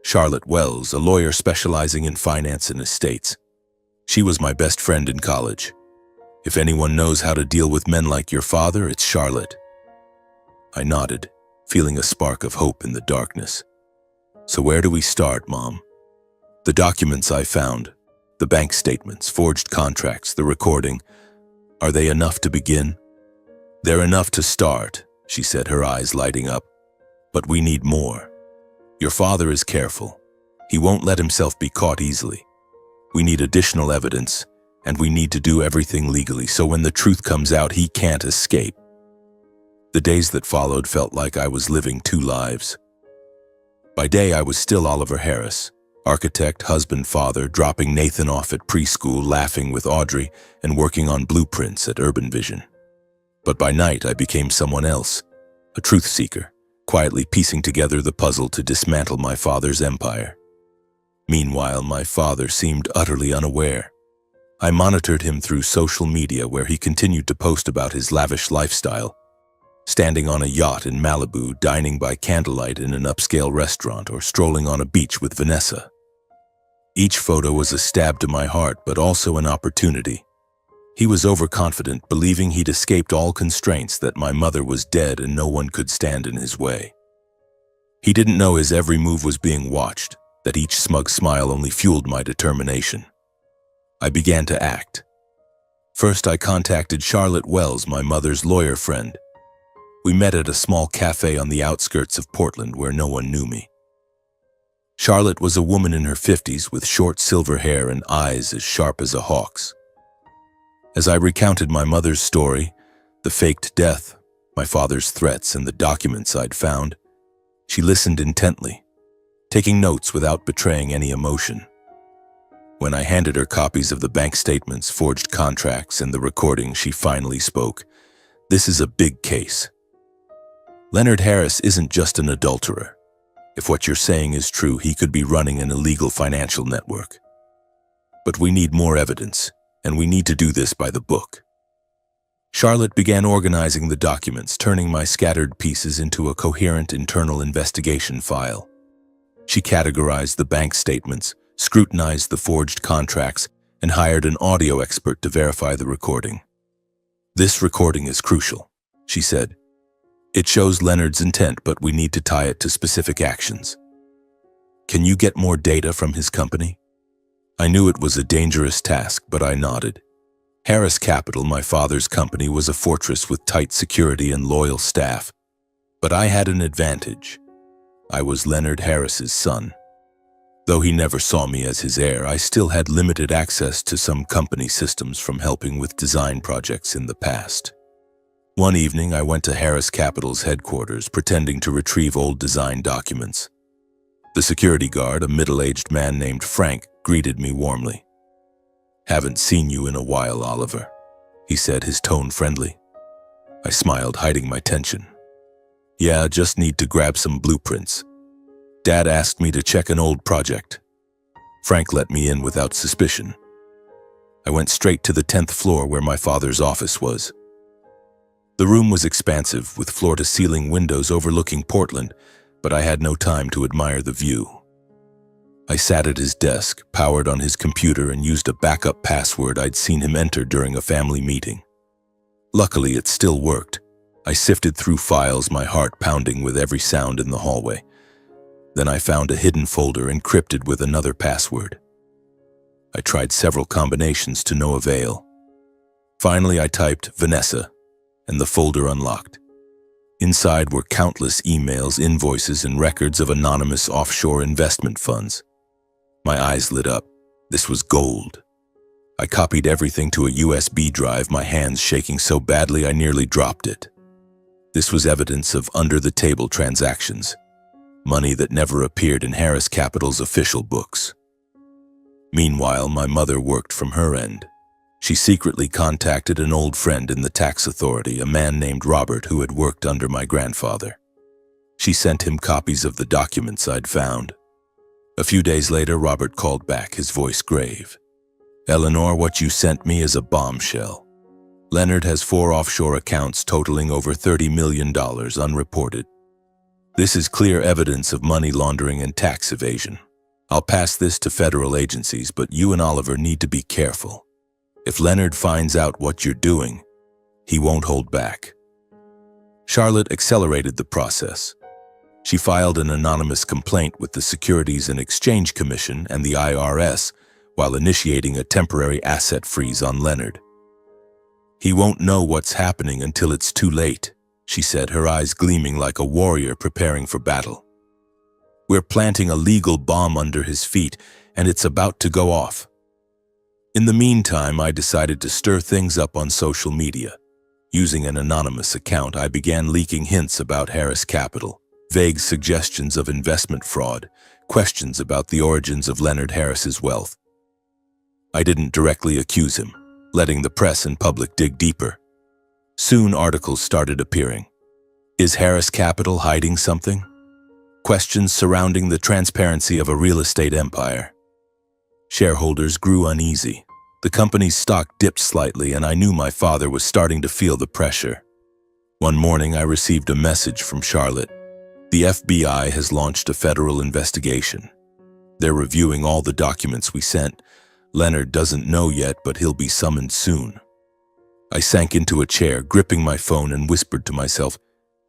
Charlotte Wells, a lawyer specializing in finance and estates. She was my best friend in college. If anyone knows how to deal with men like your father, it's Charlotte." I nodded, feeling a spark of hope in the darkness. "So where do we start, Mom?" "The documents I found, the bank statements, forged contracts, the recording, are they enough to begin?" "They're enough to start," she said, her eyes lighting up. "But we need more. Your father is careful. He won't let himself be caught easily. We need additional evidence, and we need to do everything legally, so when the truth comes out, he can't escape." The days that followed felt like I was living two lives. By day, I was still Oliver Harris, architect, husband, father, dropping Nathan off at preschool, laughing with Audrey, and working on blueprints at Urban Vision. But by night, I became someone else, a truth seeker, quietly piecing together the puzzle to dismantle my father's empire. Meanwhile, my father seemed utterly unaware. I monitored him through social media, where he continued to post about his lavish lifestyle, standing on a yacht in Malibu, dining by candlelight in an upscale restaurant, or strolling on a beach with Vanessa. Each photo was a stab to my heart, but also an opportunity. He was overconfident, believing he'd escaped all constraints, that my mother was dead and no one could stand in his way. He didn't know his every move was being watched, that each smug smile only fueled my determination. I began to act. First, I contacted Charlotte Wells, my mother's lawyer friend. We met at a small cafe on the outskirts of Portland where no one knew me. Charlotte was a woman in her 50s with short silver hair and eyes as sharp as a hawk's. As I recounted my mother's story, the faked death, my father's threats, and the documents I'd found, she listened intently, taking notes without betraying any emotion. When I handed her copies of the bank statements, forged contracts, and the recording, she finally spoke. "This is a big case. Leonard Harris isn't just an adulterer. If what you're saying is true, he could be running an illegal financial network. But we need more evidence, and we need to do this by the book." Charlotte began organizing the documents, turning my scattered pieces into a coherent internal investigation file. She categorized the bank statements, scrutinized the forged contracts, and hired an audio expert to verify the recording. "This recording is crucial," she said. "It shows Leonard's intent, but we need to tie it to specific actions. Can you get more data from his company?" I knew it was a dangerous task, but I nodded. Harris Capital, my father's company, was a fortress with tight security and loyal staff. But I had an advantage. I was Leonard Harris's son. Though he never saw me as his heir, I still had limited access to some company systems from helping with design projects in the past. One evening, I went to Harris Capital's headquarters, pretending to retrieve old design documents. The security guard, a middle-aged man named Frank, greeted me warmly. "Haven't seen you in a while, Oliver," he said, his tone friendly. I smiled, hiding my tension. "Yeah, just need to grab some blueprints. Dad asked me to check an old project." Frank let me in without suspicion. I went straight to the 10th floor where my father's office was. The room was expansive, with floor-to-ceiling windows overlooking Portland, but I had no time to admire the view. I sat at his desk, powered on his computer, and used a backup password I'd seen him enter during a family meeting. Luckily, it still worked. I sifted through files, my heart pounding with every sound in the hallway. Then I found a hidden folder encrypted with another password. I tried several combinations to no avail. Finally, I typed Vanessa, and the folder unlocked. Inside were countless emails, invoices, and records of anonymous offshore investment funds. My eyes lit up. This was gold. I copied everything to a USB drive, my hands shaking so badly I nearly dropped it. This was evidence of under-the-table transactions, money that never appeared in Harris Capital's official books. Meanwhile, my mother worked from her end. She secretly contacted an old friend in the tax authority, a man named Robert who had worked under my grandfather. She sent him copies of the documents I'd found. A few days later, Robert called back, his voice grave. "Eleanor, what you sent me is a bombshell. Leonard has 4 offshore accounts totaling over $30 million unreported. This is clear evidence of money laundering and tax evasion. I'll pass this to federal agencies, but you and Oliver need to be careful. If Leonard finds out what you're doing, he won't hold back." Charlotte accelerated the process. She filed an anonymous complaint with the Securities and Exchange Commission and the IRS while initiating a temporary asset freeze on Leonard. "He won't know what's happening until it's too late," she said, her eyes gleaming like a warrior preparing for battle. "We're planting a legal bomb under his feet, and it's about to go off." In the meantime, I decided to stir things up on social media. Using an anonymous account, I began leaking hints about Harris Capital, vague suggestions of investment fraud, questions about the origins of Leonard Harris's wealth. I didn't directly accuse him, letting the press and public dig deeper. Soon articles started appearing. Is Harris Capital hiding something? Questions surrounding the transparency of a real estate empire. Shareholders grew uneasy. The company's stock dipped slightly, and I knew my father was starting to feel the pressure. One morning, I received a message from Charlotte. "The FBI has launched a federal investigation. They're reviewing all the documents we sent. Leonard doesn't know yet, but he'll be summoned soon." I sank into a chair, gripping my phone, and whispered to myself,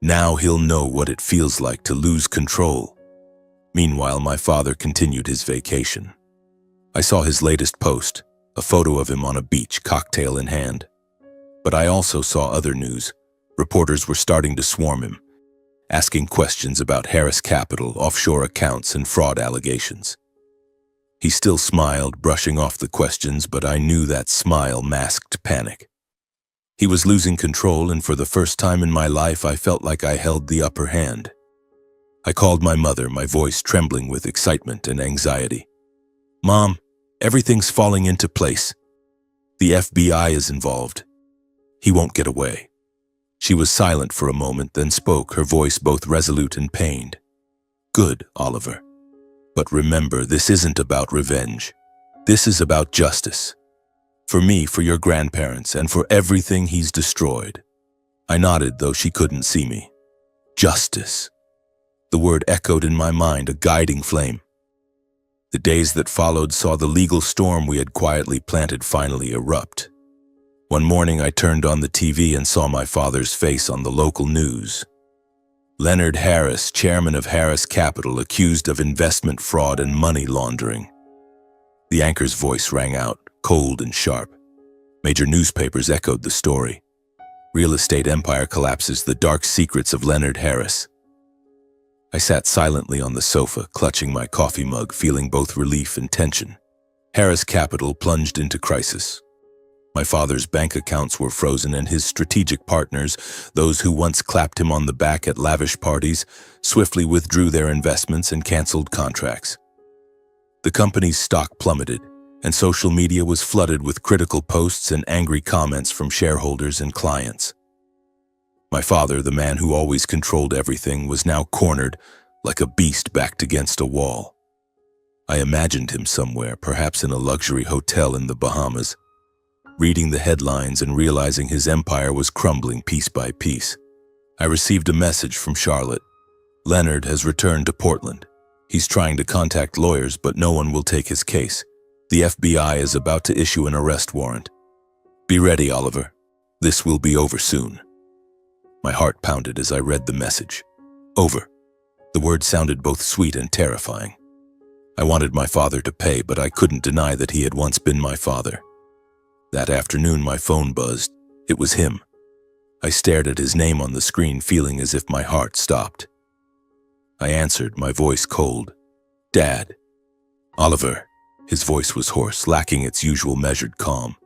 "Now he'll know what it feels like to lose control." Meanwhile, my father continued his vacation. I saw his latest post, a photo of him on a beach, cocktail in hand. But I also saw other news. Reporters were starting to swarm him, asking questions about Harris Capital, offshore accounts, and fraud allegations. He still smiled, brushing off the questions, but I knew that smile masked panic. He was losing control, and for the first time in my life, I felt like I held the upper hand. I called my mother, my voice trembling with excitement and anxiety. "Mom, everything's falling into place. The FBI is involved. He won't get away." She was silent for a moment, then spoke, her voice both resolute and pained. "Good, Oliver. But remember, this isn't about revenge. This is about justice. For me, for your grandparents, and for everything he's destroyed." I nodded, though she couldn't see me. Justice. The word echoed in my mind, a guiding flame. The days that followed saw the legal storm we had quietly planted finally erupt. One morning, I turned on the TV and saw my father's face on the local news. Leonard Harris, chairman of Harris Capital, accused of investment fraud and money laundering. The anchor's voice rang out, cold and sharp. Major newspapers echoed the story. Real estate empire collapses, the dark secrets of Leonard Harris. I sat silently on the sofa, clutching my coffee mug, feeling both relief and tension. Harris Capital plunged into crisis. My father's bank accounts were frozen, and his strategic partners, those who once clapped him on the back at lavish parties, swiftly withdrew their investments and canceled contracts. The company's stock plummeted, and social media was flooded with critical posts and angry comments from shareholders and clients. My father, the man who always controlled everything, was now cornered like a beast backed against a wall. I imagined him somewhere, perhaps in a luxury hotel in the Bahamas, reading the headlines and realizing his empire was crumbling piece by piece. I received a message from Charlotte. "Leonard has returned to Portland. He's trying to contact lawyers, but no one will take his case. The FBI is about to issue an arrest warrant. Be ready, Oliver. This will be over soon." My heart pounded as I read the message. Over. The word sounded both sweet and terrifying. I wanted my father to pay, but I couldn't deny that he had once been my father. That afternoon, my phone buzzed. It was him. I stared at his name on the screen, feeling as if my heart stopped. I answered, my voice cold. "Dad." "Oliver." His voice was hoarse, lacking its usual measured calm.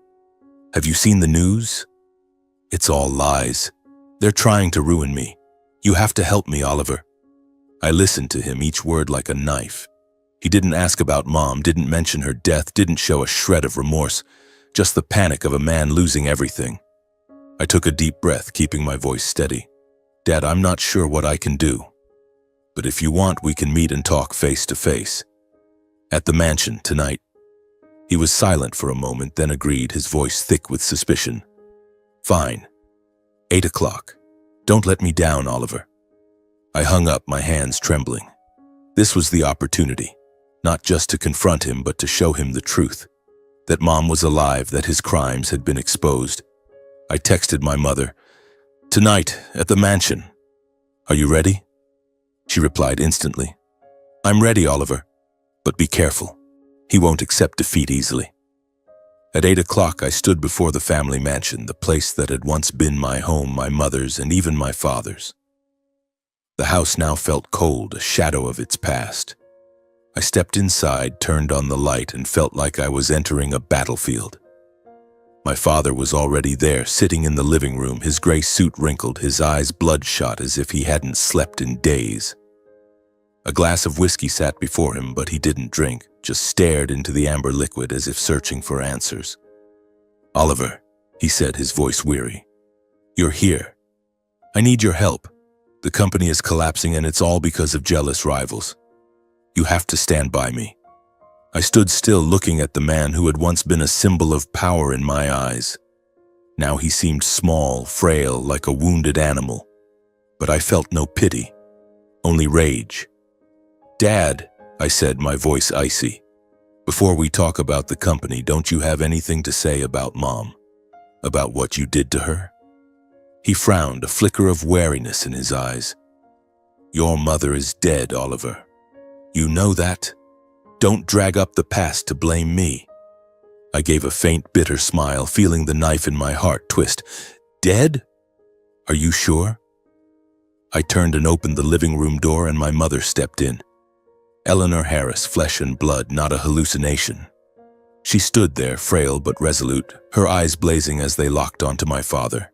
"Have you seen the news?" "It's all lies. They're trying to ruin me. You have to help me, Oliver." I listened to him, each word like a knife. He didn't ask about Mom, didn't mention her death, didn't show a shred of remorse, just the panic of a man losing everything. I took a deep breath, keeping my voice steady. "Dad, I'm not sure what I can do. But if you want, we can meet and talk face to face. At the mansion, tonight." He was silent for a moment, then agreed, his voice thick with suspicion. "Fine. 8 o'clock. Don't let me down, Oliver." I hung up, my hands trembling. This was the opportunity, not just to confront him, but to show him the truth. That Mom was alive, that his crimes had been exposed. I texted my mother, "Tonight, at the mansion. Are you ready?" She replied instantly, "I'm ready, Oliver. But be careful. He won't accept defeat easily." At 8 o'clock, I stood before the family mansion, the place that had once been my home, my mother's, and even my father's. The house now felt cold, a shadow of its past. I stepped inside, turned on the light, and felt like I was entering a battlefield. My father was already there, sitting in the living room, his gray suit wrinkled, his eyes bloodshot as if he hadn't slept in days. A glass of whiskey sat before him, but he didn't drink, just stared into the amber liquid as if searching for answers. "Oliver," he said, his voice weary, "you're here. I need your help. The company is collapsing, and it's all because of jealous rivals. You have to stand by me." I stood still, looking at the man who had once been a symbol of power in my eyes. Now he seemed small, frail, like a wounded animal. But I felt no pity, only rage. "Dad," I said, my voice icy, "before we talk about the company, don't you have anything to say about Mom? About what you did to her?" He frowned, a flicker of wariness in his eyes. "Your mother is dead, Oliver. You know that? Don't drag up the past to blame me." I gave a faint, bitter smile, feeling the knife in my heart twist. "Dead? Are you sure?" I turned and opened the living room door, and my mother stepped in. Eleanor Harris, flesh and blood, not a hallucination. She stood there, frail but resolute, her eyes blazing as they locked onto my father.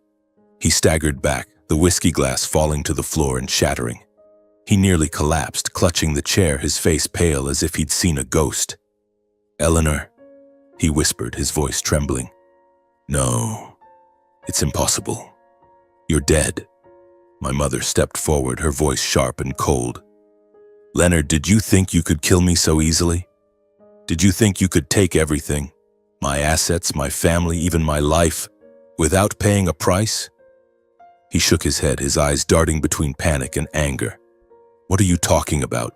He staggered back, the whiskey glass falling to the floor and shattering. He nearly collapsed, clutching the chair, his face pale as if he'd seen a ghost. "Eleanor," he whispered, his voice trembling. "No, it's impossible. You're dead." My mother stepped forward, her voice sharp and cold. "Leonard, did you think you could kill me so easily? Did you think you could take everything, my assets, my family, even my life, without paying a price?" He shook his head, his eyes darting between panic and anger. "What are you talking about?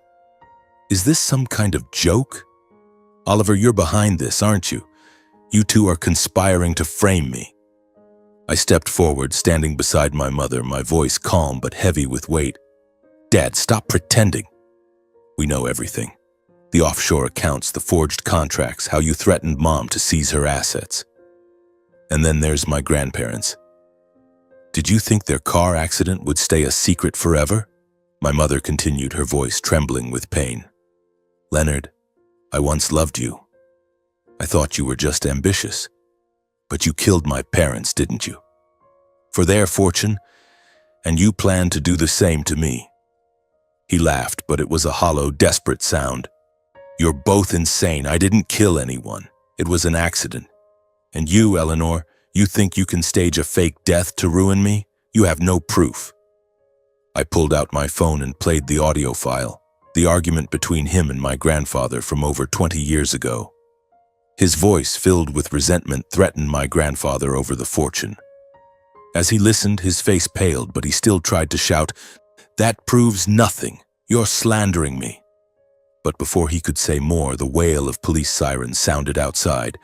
Is this some kind of joke? Oliver, you're behind this, aren't you? You two are conspiring to frame me." I stepped forward, standing beside my mother, my voice calm but heavy with weight. "Dad, stop pretending. We know everything. The offshore accounts, the forged contracts, how you threatened Mom to seize her assets. And then there's my grandparents. Did you think their car accident would stay a secret forever?" My mother continued, her voice trembling with pain. "Leonard, I once loved you. I thought you were just ambitious. But you killed my parents, didn't you? For their fortune, and you planned to do the same to me." He laughed, but it was a hollow, desperate sound. "You're both insane. I didn't kill anyone. It was an accident. And you, Eleanor, you think you can stage a fake death to ruin me? You have no proof." I pulled out my phone and played the audio file, the argument between him and my grandfather from over 20 years ago. His voice, filled with resentment, threatened my grandfather over the fortune. As he listened, his face paled, but he still tried to shout, "That proves nothing. You're slandering me." But before he could say more, the wail of police sirens sounded outside.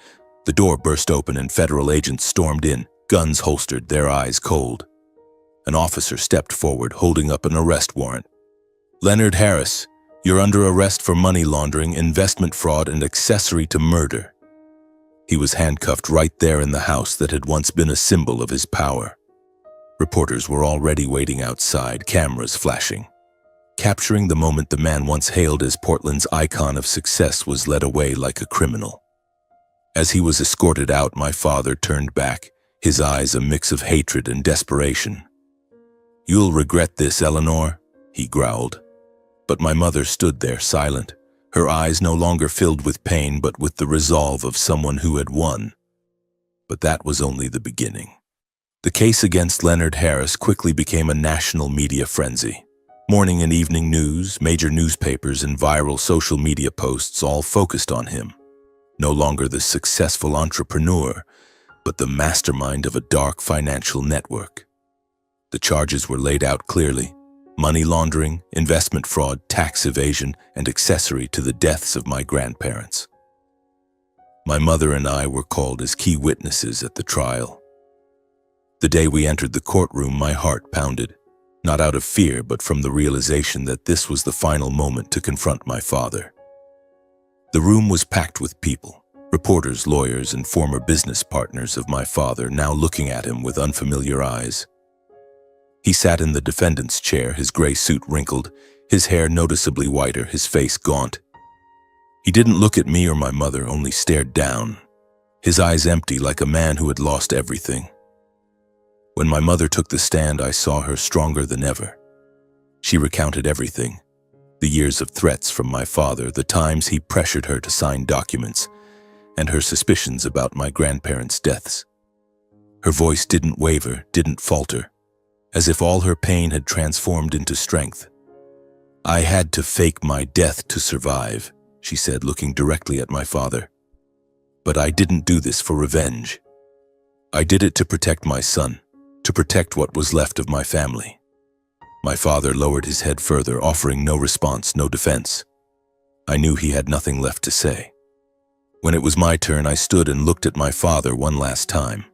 The door burst open and federal agents stormed in, guns holstered, their eyes cold. An officer stepped forward, holding up an arrest warrant. "Leonard Harris, you're under arrest for money laundering, investment fraud, and accessory to murder." He was handcuffed right there in the house that had once been a symbol of his power. Reporters were already waiting outside, cameras flashing. Capturing the moment the man once hailed as Portland's icon of success was led away like a criminal. As he was escorted out, my father turned back, his eyes a mix of hatred and desperation. "You'll regret this, Eleanor," he growled. But my mother stood there silent, her eyes no longer filled with pain but with the resolve of someone who had won. But that was only the beginning. The case against Leonard Harris quickly became a national media frenzy. Morning and evening news, major newspapers, and viral social media posts all focused on him. No longer the successful entrepreneur, but the mastermind of a dark financial network. The charges were laid out clearly: money laundering, investment fraud, tax evasion, and accessory to the deaths of my grandparents. My mother and I were called as key witnesses at the trial. The day we entered the courtroom, my heart pounded, not out of fear, but from the realization that this was the final moment to confront my father. The room was packed with people, reporters, lawyers, and former business partners of my father, now looking at him with unfamiliar eyes. He sat in the defendant's chair, his gray suit wrinkled, his hair noticeably whiter, his face gaunt. He didn't look at me or my mother, only stared down, his eyes empty like a man who had lost everything. When my mother took the stand, I saw her stronger than ever. She recounted everything: the years of threats from my father, the times he pressured her to sign documents, and her suspicions about my grandparents' deaths. Her voice didn't waver, didn't falter, as if all her pain had transformed into strength. "I had to fake my death to survive," she said, looking directly at my father. "But I didn't do this for revenge. I did it to protect my son, to protect what was left of my family." My father lowered his head further, offering no response, no defense. I knew he had nothing left to say. When it was my turn, I stood and looked at my father one last time.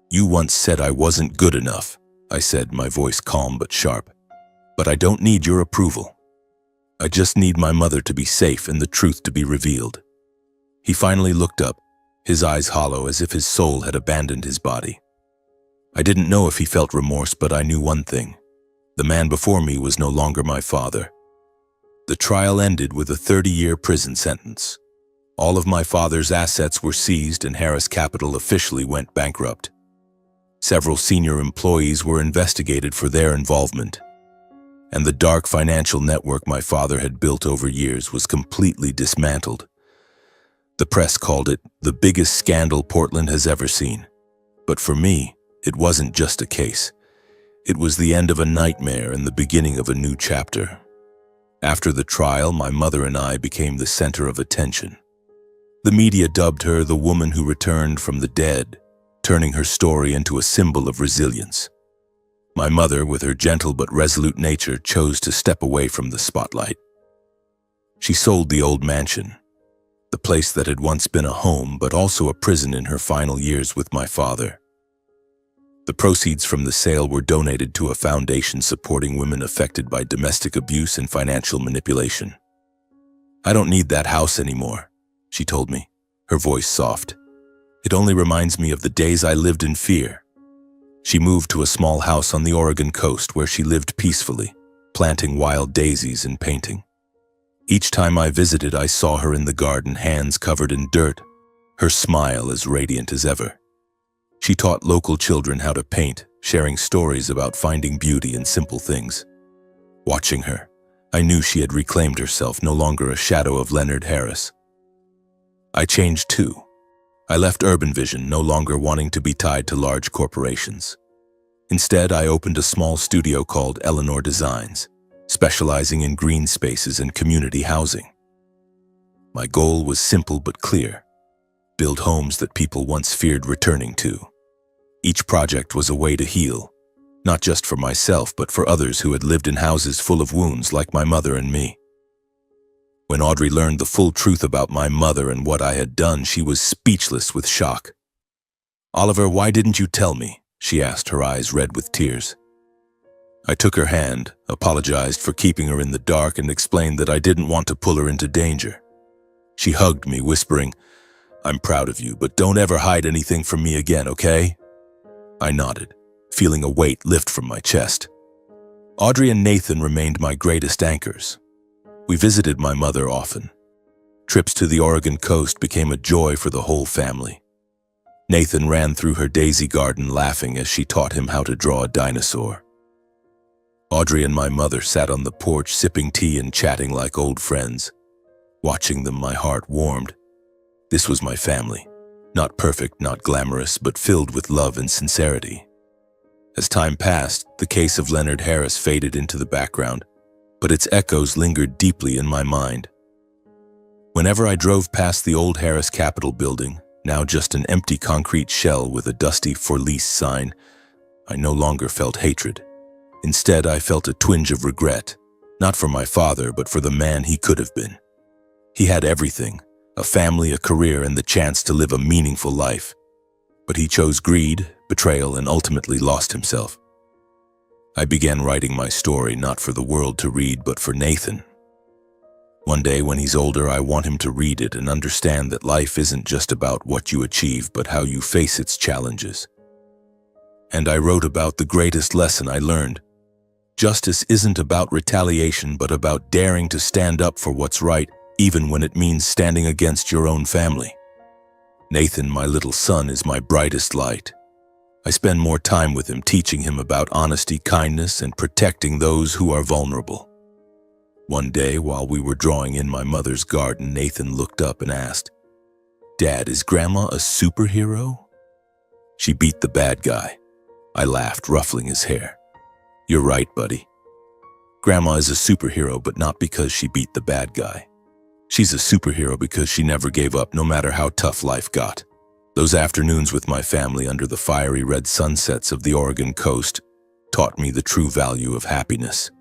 "You once said I wasn't good enough," I said, my voice calm but sharp. "But I don't need your approval. I just need my mother to be safe and the truth to be revealed." He finally looked up, his eyes hollow as if his soul had abandoned his body. I didn't know if he felt remorse, but I knew one thing: the man before me was no longer my father. The trial ended with a 30-year prison sentence. All of my father's assets were seized and Harris Capital officially went bankrupt. Several senior employees were investigated for their involvement, and the dark financial network my father had built over years was completely dismantled. The press called it the biggest scandal Portland has ever seen. But for me, it wasn't just a case. It was the end of a nightmare and the beginning of a new chapter. After the trial, my mother and I became the center of attention. The media dubbed her the woman who returned from the dead, turning her story into a symbol of resilience. My mother, with her gentle but resolute nature, chose to step away from the spotlight. She sold the old mansion, the place that had once been a home but also a prison in her final years with my father. The proceeds from the sale were donated to a foundation supporting women affected by domestic abuse and financial manipulation. "I don't need that house anymore," she told me, her voice soft. "It only reminds me of the days I lived in fear." She moved to a small house on the Oregon coast where she lived peacefully, planting wild daisies and painting. Each time I visited, I saw her in the garden, hands covered in dirt, her smile as radiant as ever. She taught local children how to paint, sharing stories about finding beauty in simple things. Watching her, I knew she had reclaimed herself, no longer a shadow of Leonard Harris. I changed too. I left Urban Vision, no longer wanting to be tied to large corporations. Instead, I opened a small studio called Eleanor Designs, specializing in green spaces and community housing. My goal was simple but clear: build homes that people once feared returning to. Each project was a way to heal, not just for myself, but for others who had lived in houses full of wounds like my mother and me. When Audrey learned the full truth about my mother and what I had done, she was speechless with shock. "Oliver, why didn't you tell me?" she asked, her eyes red with tears. I took her hand, apologized for keeping her in the dark, and explained that I didn't want to pull her into danger. She hugged me, whispering, I'm proud of you, but don't ever hide anything from me again, okay? I nodded, feeling a weight lift from my chest. Audrey and Nathan remained my greatest anchors. We visited my mother often. Trips to the Oregon coast became a joy for the whole family. Nathan ran through her daisy garden laughing as she taught him how to draw a dinosaur. Audrey and my mother sat on the porch sipping tea and chatting like old friends. Watching them, my heart warmed. This was my family. Not perfect, not glamorous, but filled with love and sincerity. As time passed, the case of Leonard Harris faded into the background, but its echoes lingered deeply in my mind. Whenever I drove past the old Harris Capitol building, now just an empty concrete shell with a dusty "For Lease" sign, I no longer felt hatred. Instead, I felt a twinge of regret, not for my father, but for the man he could have been. He had everything, a family, a career, and the chance to live a meaningful life. But he chose greed, betrayal, and ultimately lost himself. I began writing my story not for the world to read, but for Nathan. One day when he's older, I want him to read it and understand that life isn't just about what you achieve, but how you face its challenges. And I wrote about the greatest lesson I learned. Justice isn't about retaliation, but about daring to stand up for what's right, even when it means standing against your own family. Nathan, my little son, is my brightest light. I spend more time with him, teaching him about honesty, kindness, and protecting those who are vulnerable. One day, while we were drawing in my mother's garden, Nathan looked up and asked, "Dad, is Grandma a superhero?" "She beat the bad guy." I laughed, ruffling his hair. "You're right, buddy. Grandma is a superhero, but not because she beat the bad guy. She's a superhero because she never gave up, no matter how tough life got." Those afternoons with my family under the fiery red sunsets of the Oregon coast taught me the true value of happiness.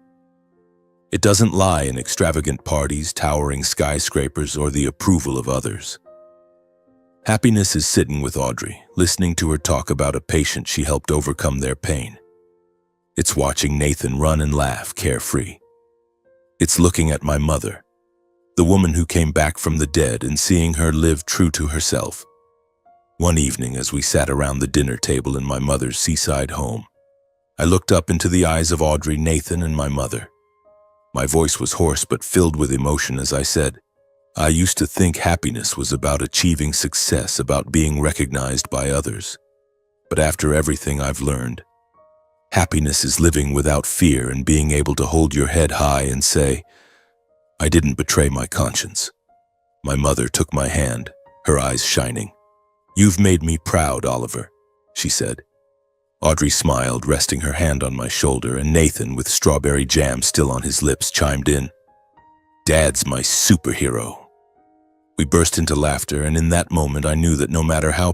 It doesn't lie in extravagant parties, towering skyscrapers, or the approval of others. Happiness is sitting with Audrey, listening to her talk about a patient she helped overcome their pain. It's watching Nathan run and laugh carefree. It's looking at my mother, the woman who came back from the dead, and seeing her live true to herself. One evening, as we sat around the dinner table in my mother's seaside home, I looked up into the eyes of Audrey, Nathan, and my mother. My voice was hoarse but filled with emotion as I said, "I used to think happiness was about achieving success, about being recognized by others. But after everything I've learned, happiness is living without fear and being able to hold your head high and say, 'I didn't betray my conscience.'" My mother took my hand, her eyes shining. "You've made me proud, Oliver," she said. Audrey smiled, resting her hand on my shoulder, and Nathan, with strawberry jam still on his lips, chimed in, "Dad's my superhero." We burst into laughter, and in that moment I knew that no matter how